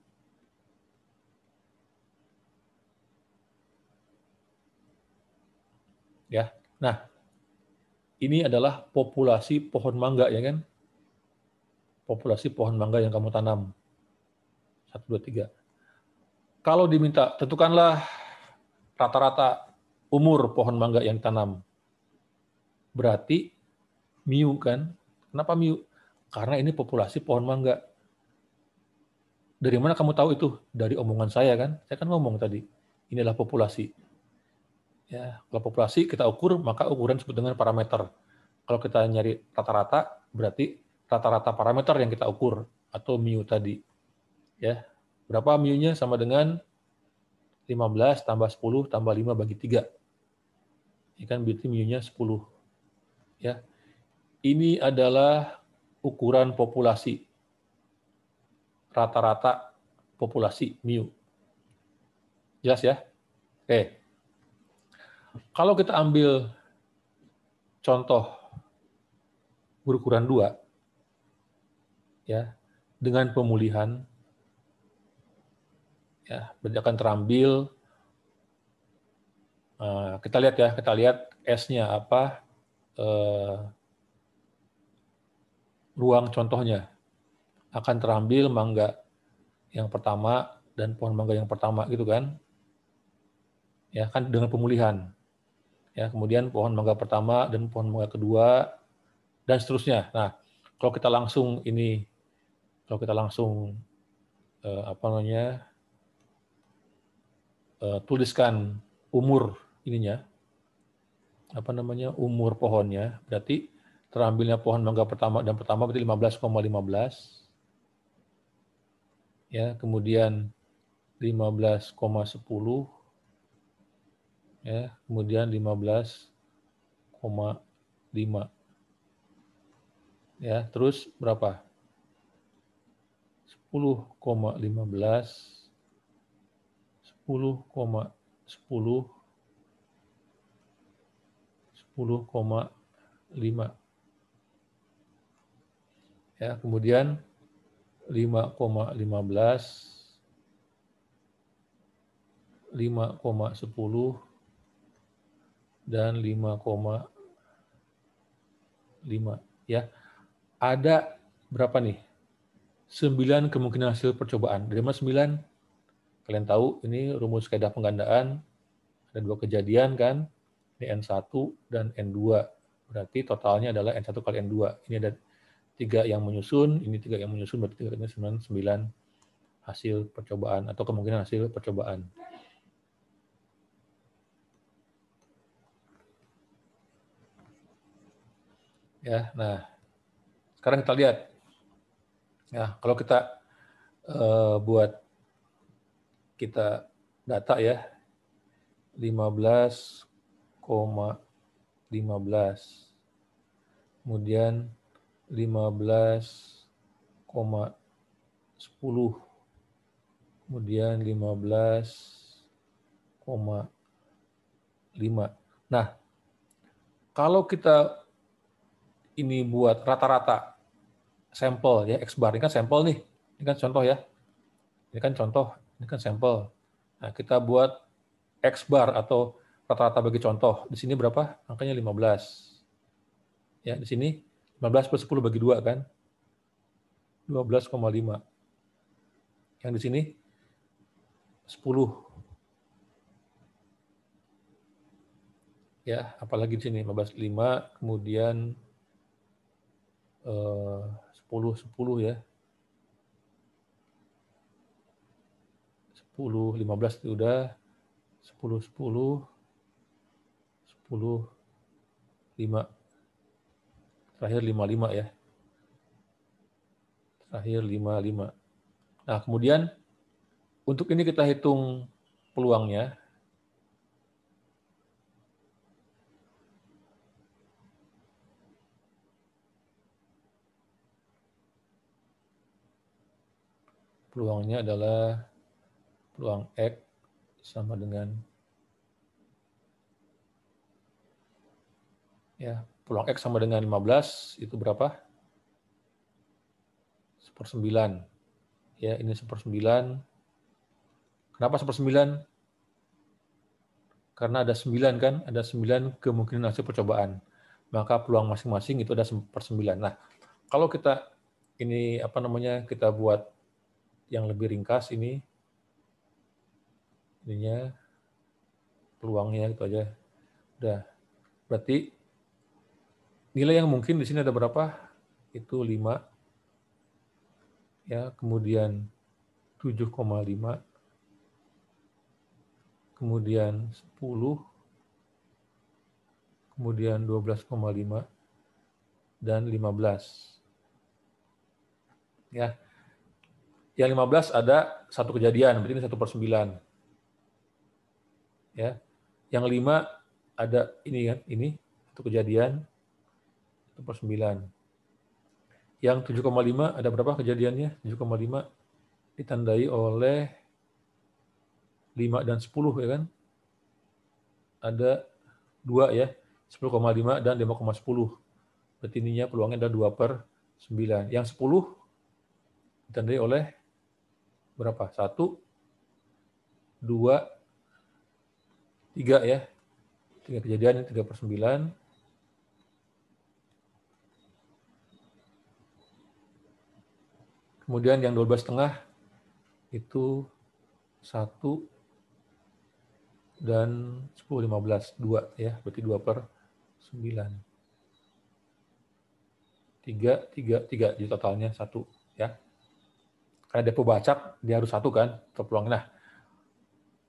Ya, nah ini adalah populasi pohon mangga ya kan? Populasi pohon mangga yang kamu tanam. 1, 2, 3. Kalau diminta, tentukanlah rata-rata umur pohon mangga yang tanam. Berarti mu kan? Kenapa mu? Karena ini populasi pohon mangga. Dari mana kamu tahu itu? Dari omongan saya kan? Saya kan ngomong tadi. Inilah populasi. Ya, kalau populasi kita ukur, maka ukuran disebut dengan parameter. Kalau kita nyari rata-rata, berarti rata-rata parameter yang kita ukur atau mu tadi. Ya. Berapa mu-nya? Sama dengan 15 tambah 10 tambah 5 bagi 3. Ini kan berarti mu-nya 10. Ya. Ini adalah ukuran populasi. Rata-rata populasi mu. Jelas ya? Oke. Kalau kita ambil contoh berukuran 2 ya, dengan pemulihan ya, berarti akan terambil kita lihat S-nya apa, ruang contohnya akan terambil mangga yang pertama dan pohon mangga yang pertama gitu kan. Ya, kan dengan pemulihan. Ya, kemudian pohon mangga pertama dan pohon mangga kedua dan seterusnya. Nah, kalau kita langsung tuliskan umur ininya, umur pohonnya, berarti terambilnya pohon mangga pertama berarti 15,15. Ya, kemudian 15,10. Ya, kemudian 15,5. Ya, terus berapa? 10,15, 10,10, 10,5. Ya, kemudian 5,15, 5,10, dan 5,5. Ya, ada berapa nih? 9 kemungkinan hasil percobaan. Dari mana 9? Kalian tahu ini rumus kaidah penggandaan. Ada 2 kejadian kan? Ini N1 dan N2. Berarti totalnya adalah N1 kali N2. Ini ada 3 yang menyusun, ini 3 yang menyusun, berarti 3 kali 9 hasil percobaan atau kemungkinan hasil percobaan. Ya, nah sekarang kita lihat. Ya, kalau kita buat kita data ya, 15,15, kemudian 15,10, kemudian 15,5. Nah, kalau kita ini buat rata-rata sampel ya, X bar ini kan sampel nih, ini kan contoh ya, ini kan contoh, ini kan sampel. Nah, kita buat X bar atau rata-rata bagi contoh. Di sini berapa? Angkanya 15. Ya, di sini 15 plus 10 bagi 2 kan? 12,5. Yang di sini 10. Ya, apalagi di sini 15,5, kemudian 10 ya. 10, 15 itu udah 10, 10, 10, 5. Terakhir 55 ya. Terakhir 55. Nah, kemudian untuk ini kita hitung peluangnya. Peluangnya adalah peluang X sama dengan ya, peluang X sama dengan 15 itu berapa? 1/9. Ya, ini 1/9. Kenapa 1/9? Karena ada 9 kan, ada 9 kemungkinan hasil percobaan. Maka peluang masing-masing itu ada 1/9. Nah, kalau kita ini kita buat yang lebih ringkas ini, ininya peluangnya itu aja. Udah. Berarti nilai yang mungkin di sini ada berapa? Itu 5. Ya, kemudian 7,5. Kemudian 10, kemudian 12,5 dan 15. Ya. Yang 15 ada satu kejadian, berarti ini 1/9. Ya. Yang 5 ada ini kan, ini satu kejadian 1/9. Yang 7,5 ada berapa kejadiannya? 7,5 ditandai oleh 5 dan 10 ya kan? Ada 2 ya, 10,5 dan 5,10. Berarti ininya peluangnya ada 2/9. Yang 10 ditandai oleh berapa? 1, 2, 3 ya. 3 kejadian, 3/9. Kemudian yang 12,5 itu 1 dan 10, 15, 2 ya. Berarti 2/9. 3 di totalnya 1 ya. Karena depo bacak dia harus 1 kan peluangnya. Nah,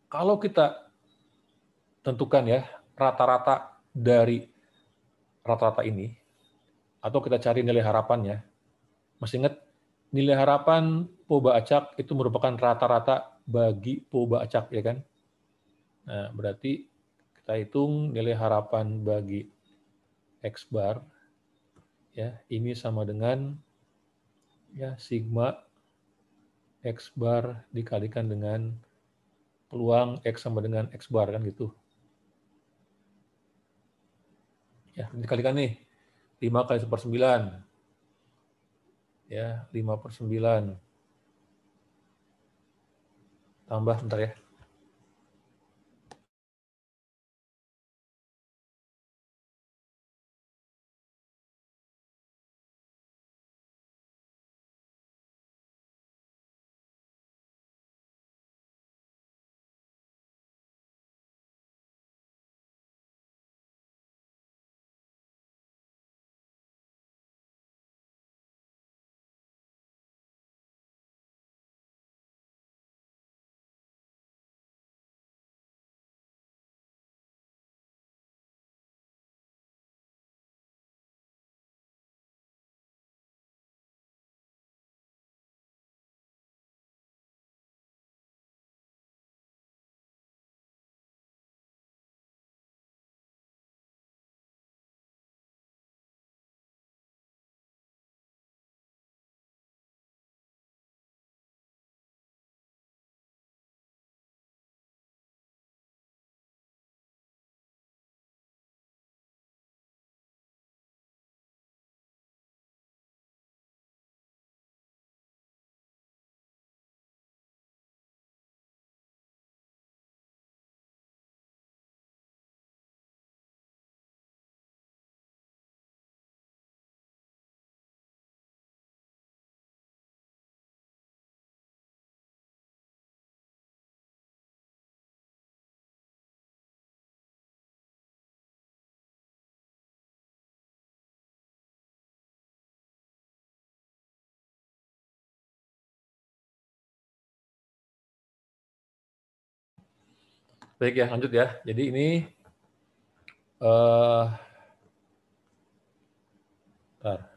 kalau kita tentukan ya rata-rata dari rata-rata ini, atau kita cari nilai harapannya, masih ingat nilai harapan poba acak itu merupakan rata-rata bagi poba acak ya kan? Nah, berarti kita hitung nilai harapan bagi X bar ya, ini sama dengan ya sigma X bar dikalikan dengan peluang X sama dengan X bar kan gitu. Ya, dikalikan nih 5 kali 1/9. Ya, 5/9. Tambah bentar ya. Baik ya, lanjut ya. Jadi ini bentar.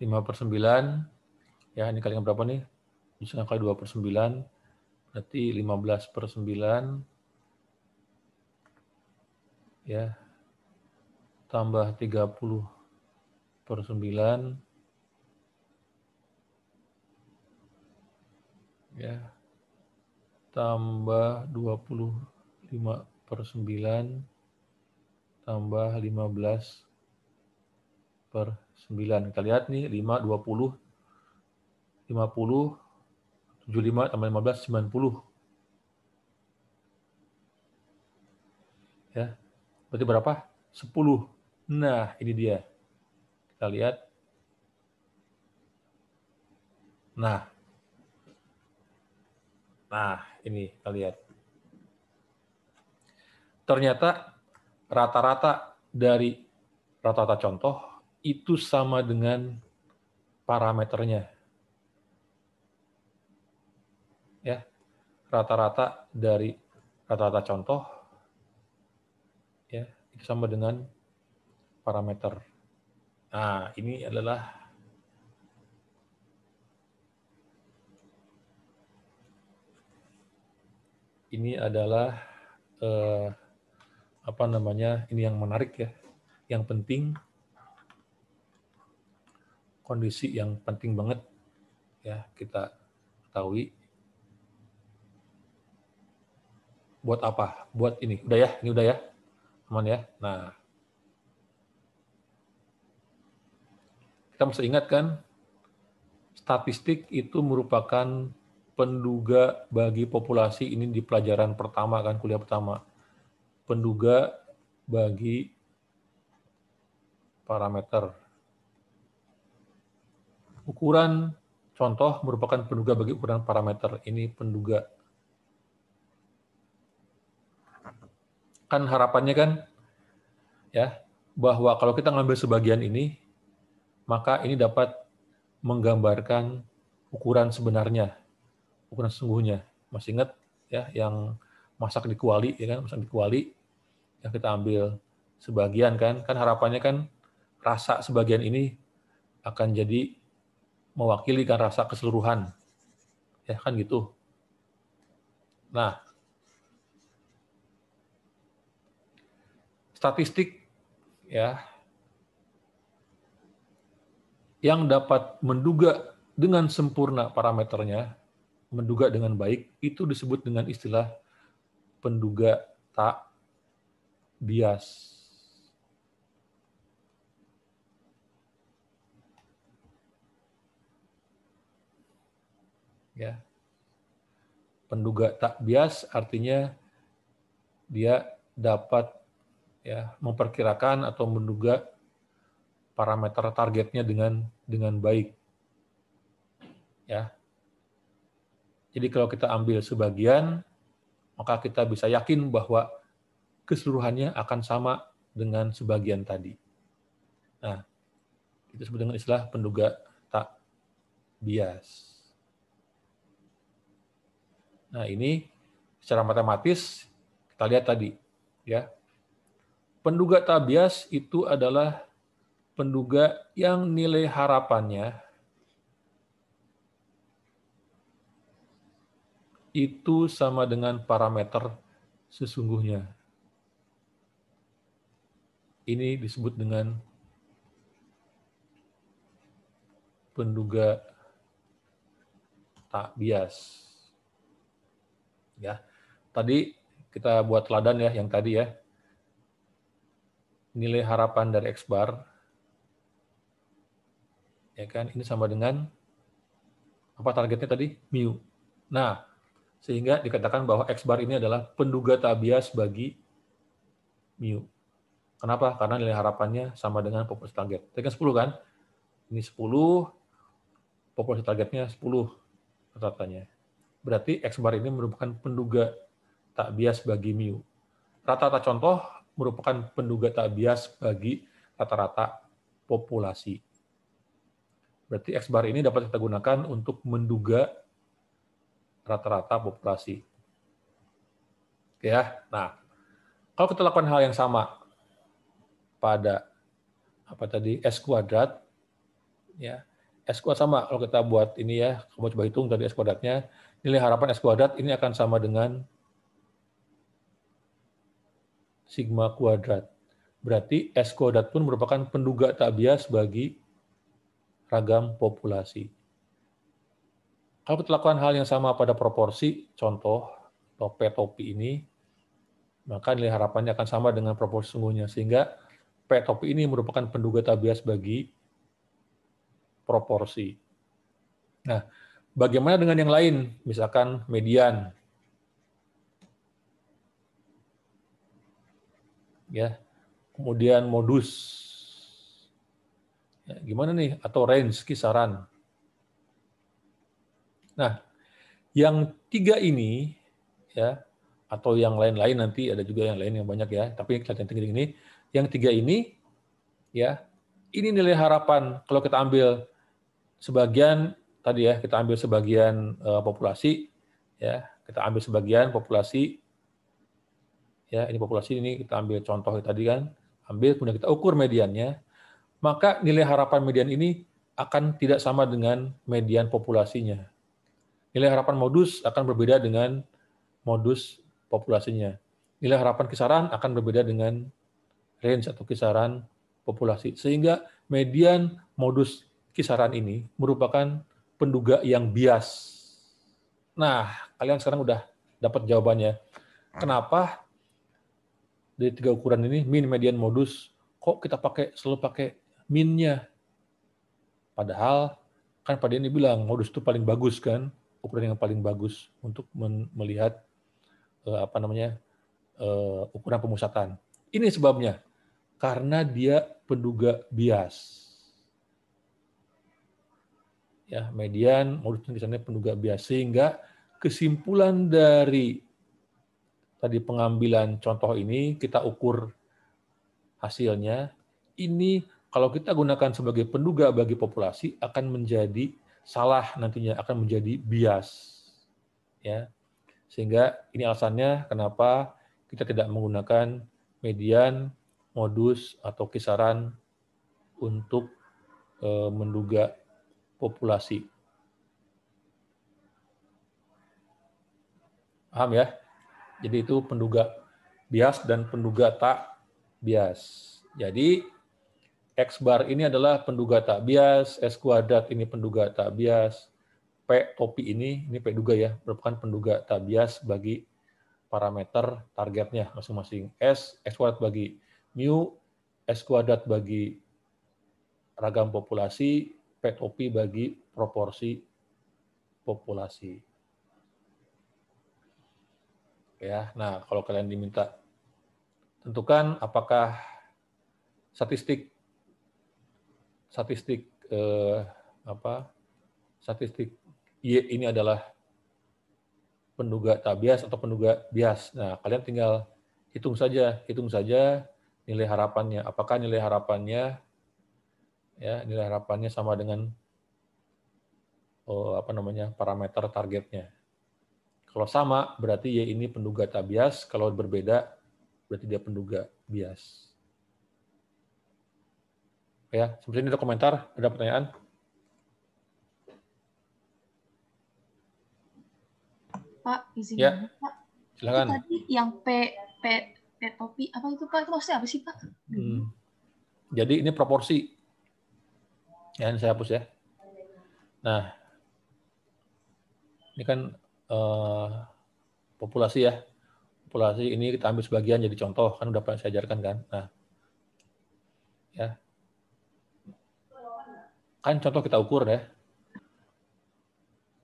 Lima per 9, ya ini kali berapa nih? Bisa kali 2 per 9, berarti 15 per 9, ya, tambah 30 per 9, ya, tambah 25 per 9, tambah 15 per 9. Kita lihat nih, 5, 20, 50, 75, tambah 15, 90. Ya, berarti berapa? 10. Nah, ini dia. Kita lihat. Nah, ini kita lihat. Ternyata rata-rata dari rata-rata contoh itu sama dengan parameternya. Ya, rata-rata dari rata-rata contoh ya itu sama dengan parameter. Nah, ini adalah apa namanya? Ini yang menarik ya, yang penting, kondisi yang penting banget ya kita ketahui. Buat apa? Buat ini. Udah ya? Ini udah ya? Aman ya? Nah, kita mesti ingat kan, statistik itu merupakan penduga bagi populasi. Ini di pelajaran pertama kan, kuliah pertama. Penduga bagi parameter. Ukuran contoh merupakan penduga bagi ukuran parameter. Ini penduga. Kan harapannya kan ya bahwa kalau kita ngambil sebagian ini, maka ini dapat menggambarkan ukuran sebenarnya, ukuran sesungguhnya. Masih ingat ya yang masak di kuali, ya kan, masak di kuali yang kita ambil sebagian kan harapannya kan rasa sebagian ini akan jadi mewakili kan rasa keseluruhan, ya kan gitu. Nah, statistik ya yang dapat menduga dengan sempurna parameternya, menduga dengan baik, itu disebut dengan istilah penduga tak bias. Ya. Penduga tak bias artinya dia dapat ya memperkirakan atau menduga parameter targetnya dengan baik. Ya. Jadi kalau kita ambil sebagian, maka kita bisa yakin bahwa keseluruhannya akan sama dengan sebagian tadi. Nah, itu disebut dengan istilah penduga tak bias. Nah, ini secara matematis kita lihat tadi, ya. Penduga tak bias itu adalah penduga yang nilai harapannya itu sama dengan parameter sesungguhnya. Ini disebut dengan penduga tak bias. Ya, tadi kita buat teladan ya, yang tadi ya. Nilai harapan dari X bar, ya kan, ini sama dengan apa targetnya tadi? Mu. Nah, sehingga dikatakan bahwa X bar ini adalah penduga tak bias bagi mu. Kenapa? Karena nilai harapannya sama dengan populasi target. Tadi kan 10 kan? Ini 10, populasi targetnya 10 rata-ratanya. Berarti X bar ini merupakan penduga tak bias bagi mu. Rata-rata contoh merupakan penduga tak bias bagi rata-rata populasi. Berarti X bar ini dapat kita gunakan untuk menduga rata-rata populasi. Oke ya. Nah, kalau kita lakukan hal yang sama pada apa tadi S kuadrat, ya S kuadrat sama. Kalau kita buat ini ya, kamu coba hitung tadi S kuadratnya, nilai harapan S kuadrat ini akan sama dengan sigma kuadrat. Berarti S kuadrat pun merupakan penduga tak bias bagi ragam populasi. Kalau kita lakukan hal yang sama pada proporsi, contoh atau P topi ini, maka nilai harapannya akan sama dengan proporsi sungguhnya, sehingga P topi ini merupakan penduga tak bias bagi proporsi. Nah, bagaimana dengan yang lain? Misalkan median. Ya. Kemudian modus. Ya, gimana nih? Atau range, kisaran. Nah, yang tiga ini, ya, atau yang lain-lain nanti ada juga yang lain yang banyak ya. Tapi yang tinggi ini, yang tiga ini, ya, ini nilai harapan. Kalau kita ambil sebagian tadi ya, kita ambil sebagian populasi, ya, kita ambil sebagian populasi, ya, ini populasi ini kita ambil contoh tadi kan, ambil kemudian kita ukur mediannya, maka nilai harapan median ini akan tidak sama dengan median populasinya. Nilai harapan modus akan berbeda dengan modus populasinya. Nilai harapan kisaran akan berbeda dengan range atau kisaran populasi. Sehingga median modus kisaran ini merupakan penduga yang bias. Nah, kalian sekarang udah dapat jawabannya. Kenapa dari tiga ukuran ini, min, median, modus, kok kita selalu pakai min-nya? Padahal kan Pak Denny bilang modus itu paling bagus kan, ukuran yang paling bagus untuk melihat ukuran pemusatan. Ini sebabnya, karena dia penduga bias. Ya, median, modus misalnya penduga bias, sehingga kesimpulan dari tadi pengambilan contoh ini kita ukur hasilnya. Ini kalau kita gunakan sebagai penduga bagi populasi akan menjadi salah nantinya, akan menjadi bias. Ya. Sehingga ini alasannya kenapa kita tidak menggunakan median, modus atau kisaran untuk menduga populasi. Paham ya? Jadi itu penduga bias dan penduga tak bias. Jadi X bar ini adalah penduga tak bias, S kuadrat ini penduga tak bias, P topi ini P duga ya, merupakan penduga tak bias bagi parameter targetnya masing-masing. S kuadrat bagi mu, S kuadrat bagi ragam populasi, P topi bagi proporsi populasi. Ya, nah kalau kalian diminta tentukan apakah statistik Y ini adalah penduga tak bias atau penduga bias. Nah, kalian tinggal hitung saja nilai harapannya. Apakah nilai harapannya sama dengan parameter targetnya. Kalau sama, berarti Y ini penduga tak bias. Kalau berbeda, berarti dia penduga bias. Ya, seperti ini ada komentar, ada pertanyaan? Pak, izin ya, Pak. Silakan. Itu tadi yang P topi apa itu Pak? Itu maksudnya apa sih Pak? Jadi ini proporsi. Ya, ini saya hapus ya. Nah, ini kan populasi ya. Populasi ini kita ambil sebagian jadi contoh, kan udah pernah saya ajarkan kan. Nah, ya. Kan contoh kita ukur ya.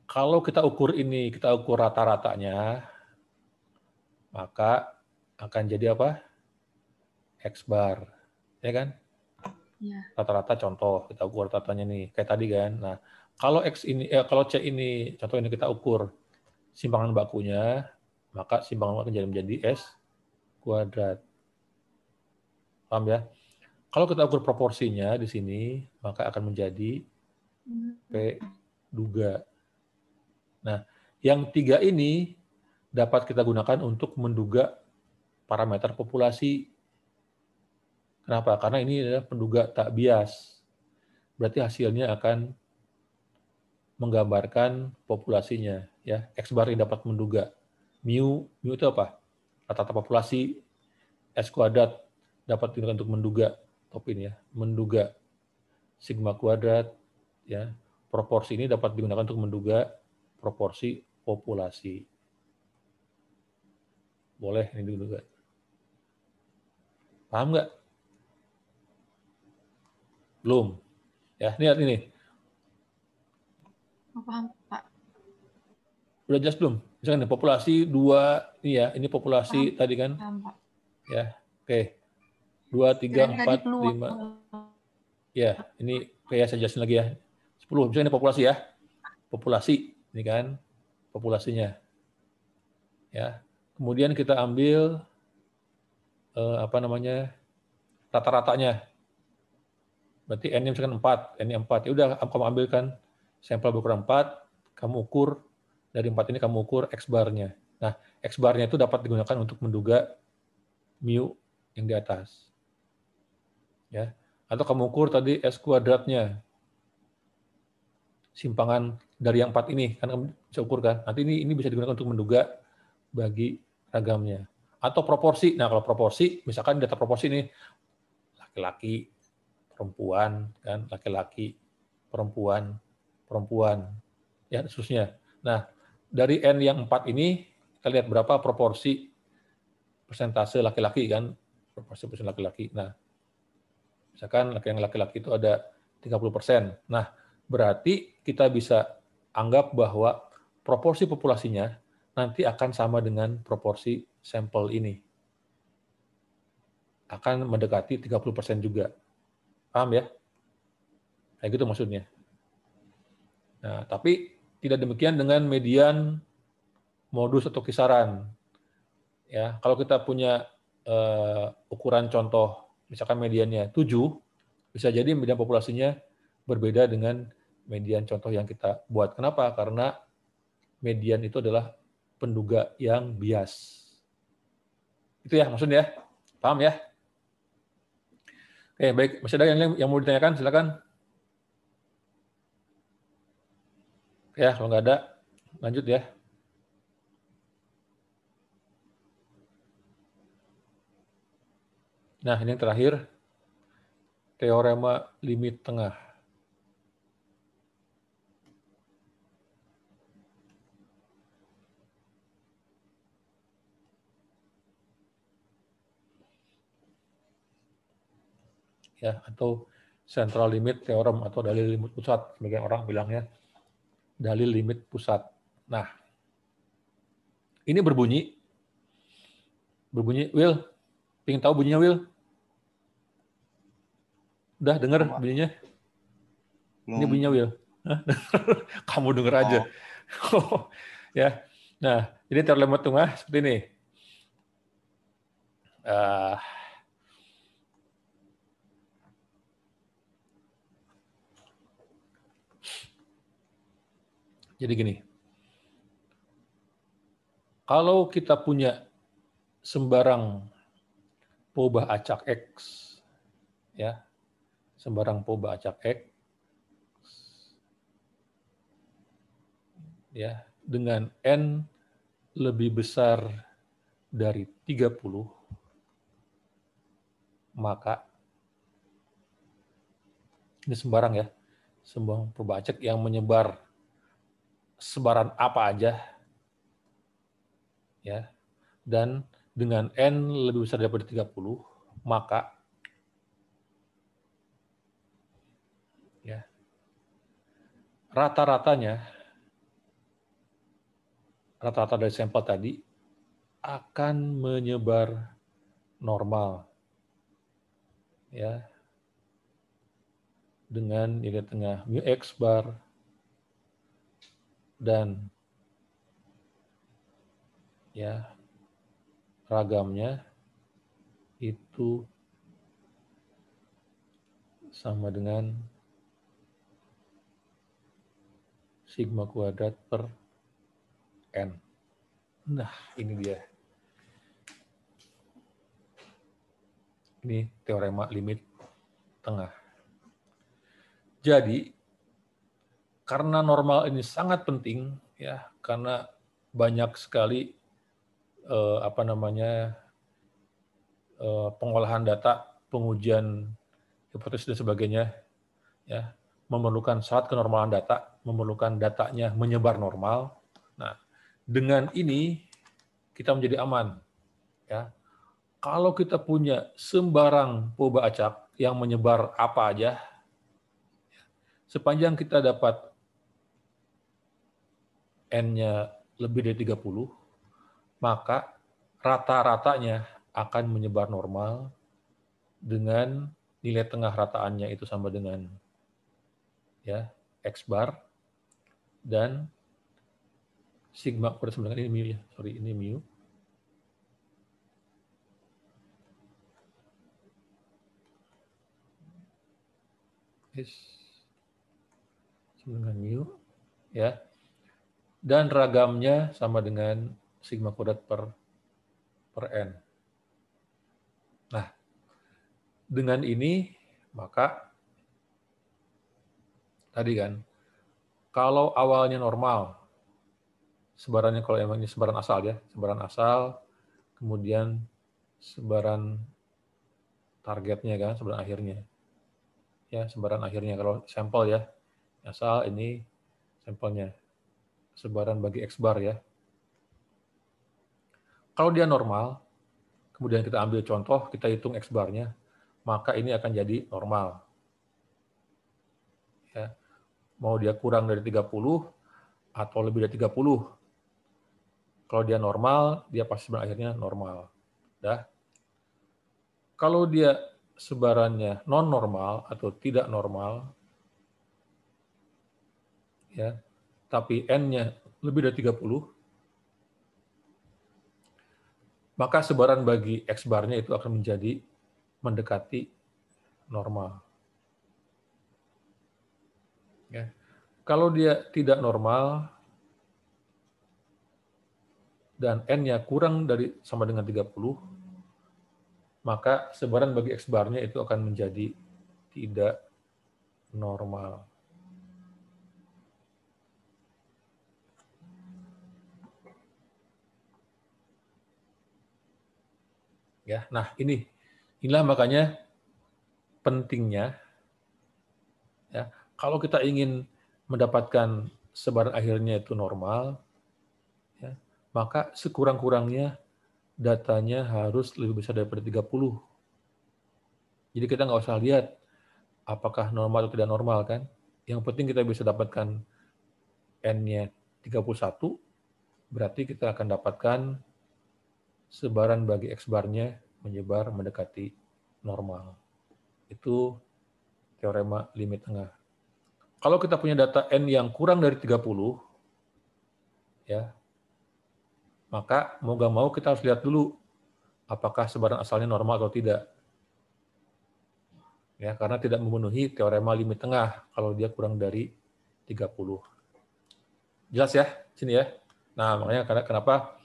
Kalau kita ukur ini, kita ukur rata-ratanya, maka akan jadi apa? X bar. Ya kan? Rata-rata contoh, kita ukur rata-ratanya nih, kayak tadi kan. Nah, kalau kalau C ini, contoh ini kita ukur simpangan bakunya, maka simpangan baku menjadi S kuadrat. Paham ya? Kalau kita ukur proporsinya di sini, maka akan menjadi P duga. Nah, yang 3 ini dapat kita gunakan untuk menduga parameter populasi. Kenapa? Karena ini adalah penduga tak bias. Berarti hasilnya akan menggambarkan populasinya. Ya, X bar ini dapat menduga. Mu itu apa? Rata-rata populasi. S kuadrat dapat digunakan untuk menduga top ini ya, menduga sigma kuadrat ya. Proporsi ini dapat digunakan untuk menduga proporsi populasi. Boleh ini diduga. Paham nggak? Belum. Ya, lihat ini. Paham, Pak. Udah jelas belum? Misalkan populasi 2 ini ya, ini populasi Paham. tadi kan? Paham, Pak. Ya. Oke. 2 3 4 5. Ya, ini kayak saya jelasin lagi ya. 10. Misalnya ini populasi ya. Populasi ini kan populasinya. Ya. Kemudian kita ambil rata-ratanya. Berarti N-nya misalkan 4, N-nya 4. Ya udah kamu ambilkan sampel berukuran 4, kamu ukur dari 4 ini kamu ukur X bar-nya. Nah, X bar-nya itu dapat digunakan untuk menduga mu yang di atas. Ya. Atau kamu ukur tadi S kuadratnya. Simpangan dari yang 4 ini kan kamu bisa ukur kan. Nanti ini bisa digunakan untuk menduga bagi ragamnya. Atau proporsi. Nah, kalau proporsi misalkan data proporsi ini laki-laki, perempuan kan, laki-laki, perempuan, ya seterusnya. Nah, dari N yang 4 ini, kita lihat berapa proporsi persentase laki-laki kan, proporsi laki-laki. Nah, misalkan yang laki-laki itu ada 30%. Nah, berarti kita bisa anggap bahwa proporsi populasinya nanti akan sama dengan proporsi sampel ini. Akan mendekati 30% juga. Paham ya? Kayak gitu maksudnya. Nah, tapi tidak demikian dengan median, modus atau kisaran. Ya, kalau kita punya ukuran contoh, misalkan mediannya 7, bisa jadi median populasinya berbeda dengan median contoh yang kita buat. Kenapa? Karena median itu adalah penduga yang bias. Itu ya maksudnya. Paham ya? Oke, baik. Masih ada yang mau ditanyakan? Silakan. Ya, kalau nggak ada, lanjut ya. Nah, ini yang terakhir, teorema limit tengah. Ya, atau central limit theorem atau dalil limit pusat, sebagian orang bilangnya dalil limit pusat. Nah, ini berbunyi, Will, pengen tahu bunyinya Will? Udah dengar bunyinya? Ini bunyinya Will. Kamu denger aja. Ya. Nah, ini teorem limit tengah seperti ini. Jadi gini. Kalau kita punya sembarang peubah acak X, ya, sembarang peubah acak X, ya, dengan N lebih besar dari 30, maka ini sembarang ya, sembarang peubah acak yang menyebar sebaran apa aja, ya, dan dengan N lebih besar daripada 30, maka ya, rata-rata dari sampel tadi akan menyebar normal, ya, dengan nilai tengah mu X bar dan ya ragamnya itu sama dengan sigma kuadrat per N. Nah, ini dia. Ini teorema limit tengah. Jadi, karena normal ini sangat penting, ya, karena banyak sekali pengolahan data, pengujian hipotesis dan sebagainya, ya, memerlukan syarat kenormalan data, memerlukan datanya menyebar normal. Nah, dengan ini kita menjadi aman, ya. Kalau kita punya sembarang poba acak yang menyebar apa aja, sepanjang kita dapat N-nya lebih dari 30, maka rata-ratanya akan menyebar normal dengan nilai tengah rataannya itu sama dengan ya X bar dan sigma kuadrat sama dengan ini mu ya. Sorry, ini mu. Sama dengan mu ya. Dan ragamnya sama dengan sigma kuadrat per N. Nah, dengan ini maka tadi kan kalau awalnya normal, sebarannya kalau emang ini sebaran asal ya, sebaran asal, kemudian sebaran targetnya kan, sebaran akhirnya. Ya, sebaran akhirnya kalau sampel ya. Asal ini sampelnya. Sebaran bagi X bar ya. Kalau dia normal, kemudian kita ambil contoh, kita hitung X barnya, maka ini akan jadi normal. Ya. Mau dia kurang dari 30 atau lebih dari 30. Kalau dia normal, dia pasti sebaran akhirnya normal. Dah. Kalau dia sebarannya non normal atau tidak normal, ya, tapi N-nya lebih dari 30, maka sebaran bagi X barnya itu akan menjadi mendekati normal. Ya. Kalau dia tidak normal dan N-nya kurang dari sama dengan 30, maka sebaran bagi X barnya itu akan menjadi tidak normal. Ya, nah inilah makanya pentingnya ya, kalau kita ingin mendapatkan sebaran akhirnya itu normal, ya, maka sekurang-kurangnya datanya harus lebih besar daripada 30. Jadi kita nggak usah lihat apakah normal atau tidak normal kan. Yang penting kita bisa dapatkan N-nya 31, berarti kita akan dapatkan sebaran bagi X barnya menyebar mendekati normal. Itu teorema limit tengah. Kalau kita punya data N yang kurang dari 30, ya, maka mau nggak mau kita harus lihat dulu apakah sebaran asalnya normal atau tidak. Ya, karena tidak memenuhi teorema limit tengah kalau dia kurang dari 30. Jelas ya, sini ya. Nah, makanya kenapa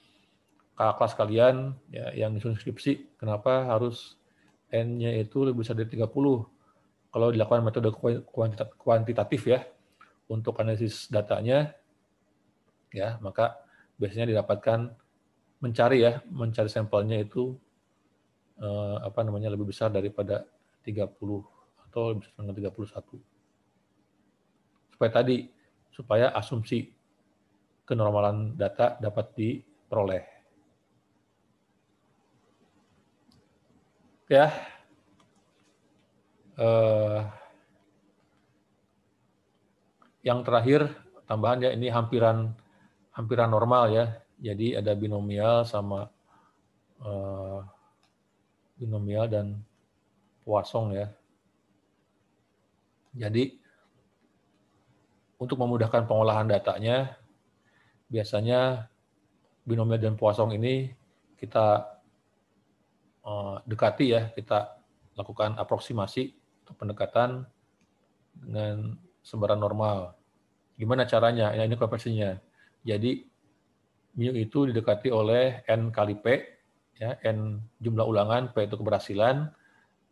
kakak kelas kalian ya, yang disusun skripsi, kenapa harus N-nya itu lebih besar dari 30? Kalau dilakukan metode kuantitatif ya, untuk analisis datanya, ya maka biasanya didapatkan mencari sampelnya itu lebih besar daripada 30 atau lebih besar dengan 31. Supaya asumsi kenormalan data dapat diperoleh. Ya, yang terakhir tambahan ya, ini hampiran normal ya. Jadi ada binomial sama binomial dan Poisson ya. Jadi untuk memudahkan pengolahan datanya, biasanya binomial dan Poisson ini kita dekati ya, kita lakukan aproksimasi untuk pendekatan dengan sebaran normal. Gimana caranya? Ya, ini konversinya. Jadi mu itu didekati oleh N kali P, ya, N jumlah ulangan, P itu keberhasilan,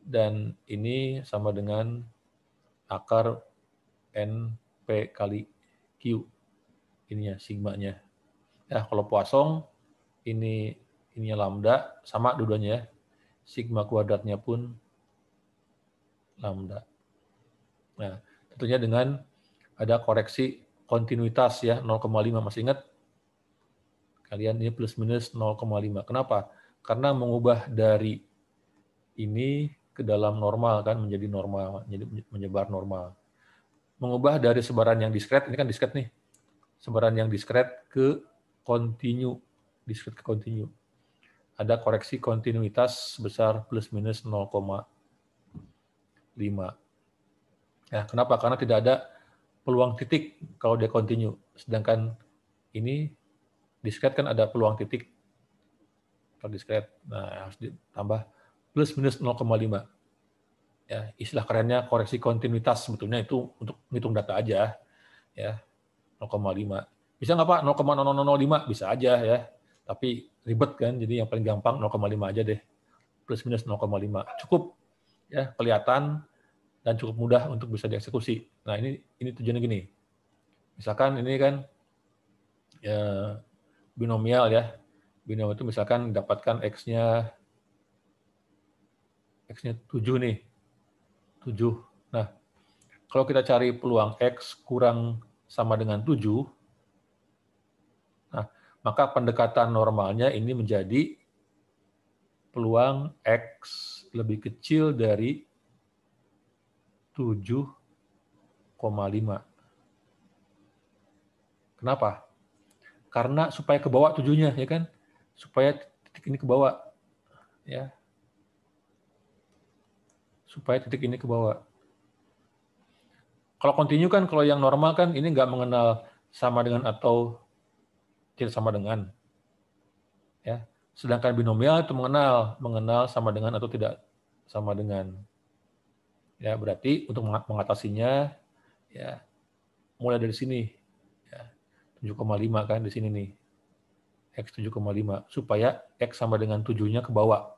dan ini sama dengan akar N P kali Q. Ininya, sigmanya. Ya, kalau Poisson, ininya lambda, sama dua-duanya ya. Sigma kuadratnya pun lambda. Nah, tentunya dengan ada koreksi kontinuitas ya, 0,5. Masih ingat? Kalian ini plus minus 0,5. Kenapa? Karena mengubah dari ini ke dalam normal kan, menjadi normal, menyebar normal. Mengubah dari sebaran yang diskret, ini kan diskret nih. Sebaran yang diskret ke kontinu. Diskret ke kontinu. Ada koreksi kontinuitas sebesar plus minus 0,5. Ya, kenapa? Karena tidak ada peluang titik kalau dia kontinu. Sedangkan ini diskret kan ada peluang titik. Kalau diskret, nah harus ditambah plus minus 0,5. Ya, istilah kerennya koreksi kontinuitas, sebetulnya itu untuk ngitung data aja. Ya, 0,5. Bisa nggak Pak? 0,0005 bisa aja ya. Tapi ribet kan, jadi yang paling gampang 0,5 aja deh. Plus minus 0,5. Cukup ya, kelihatan dan cukup mudah untuk bisa dieksekusi. Nah, ini tujuannya gini. Misalkan ini kan ya, binomial ya. Binomial itu misalkan dapatkan X-nya 7 nih. 7. Nah, kalau kita cari peluang X kurang sama dengan 7, nah, maka pendekatan normalnya ini menjadi peluang X lebih kecil dari 7,5. Kenapa? Karena supaya ke bawah 7-nya, ya kan? Supaya titik ini ke bawah. Ya. Supaya titik ini ke bawah. Kalau continue kan, kalau yang normal kan, ini nggak mengenal sama dengan atau tidak sama dengan. Ya. Sedangkan binomial itu mengenal sama dengan atau tidak sama dengan. Ya, berarti untuk mengatasinya, ya mulai dari sini, ya, 7,5 kan di sini nih, X 7,5 supaya X sama dengan 7-nya ke bawah,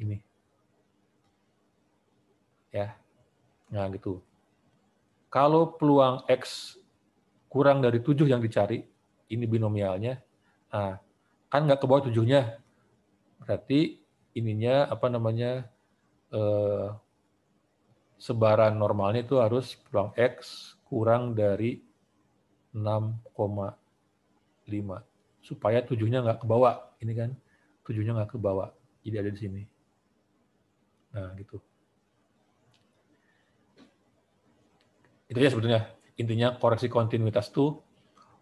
ini, ya, nah gitu. Kalau peluang X kurang dari 7 yang dicari, ini binomialnya, nah kan nggak ke bawah 7-nya, berarti ininya apa namanya? Sebaran normalnya itu harus peluang X kurang dari 6,5 supaya 7-nya nggak ke bawah. Ini kan 7-nya nggak ke bawah, jadi ada di sini. Nah gitu. Itu ya sebetulnya intinya koreksi kontinuitas itu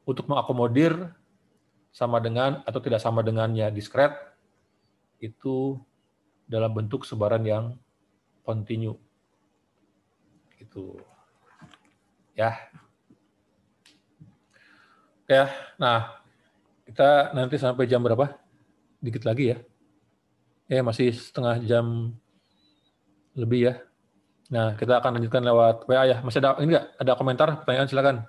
untuk mengakomodir sama dengan atau tidak sama dengannya diskret itu dalam bentuk sebaran yang kontinu. Gitu. Ya. Ya, nah kita nanti sampai jam berapa? Dikit lagi ya. Ya, masih setengah jam lebih ya. Nah, kita akan lanjutkan lewat WA ya. Masih ada ini nggak? Ada komentar, pertanyaan silakan.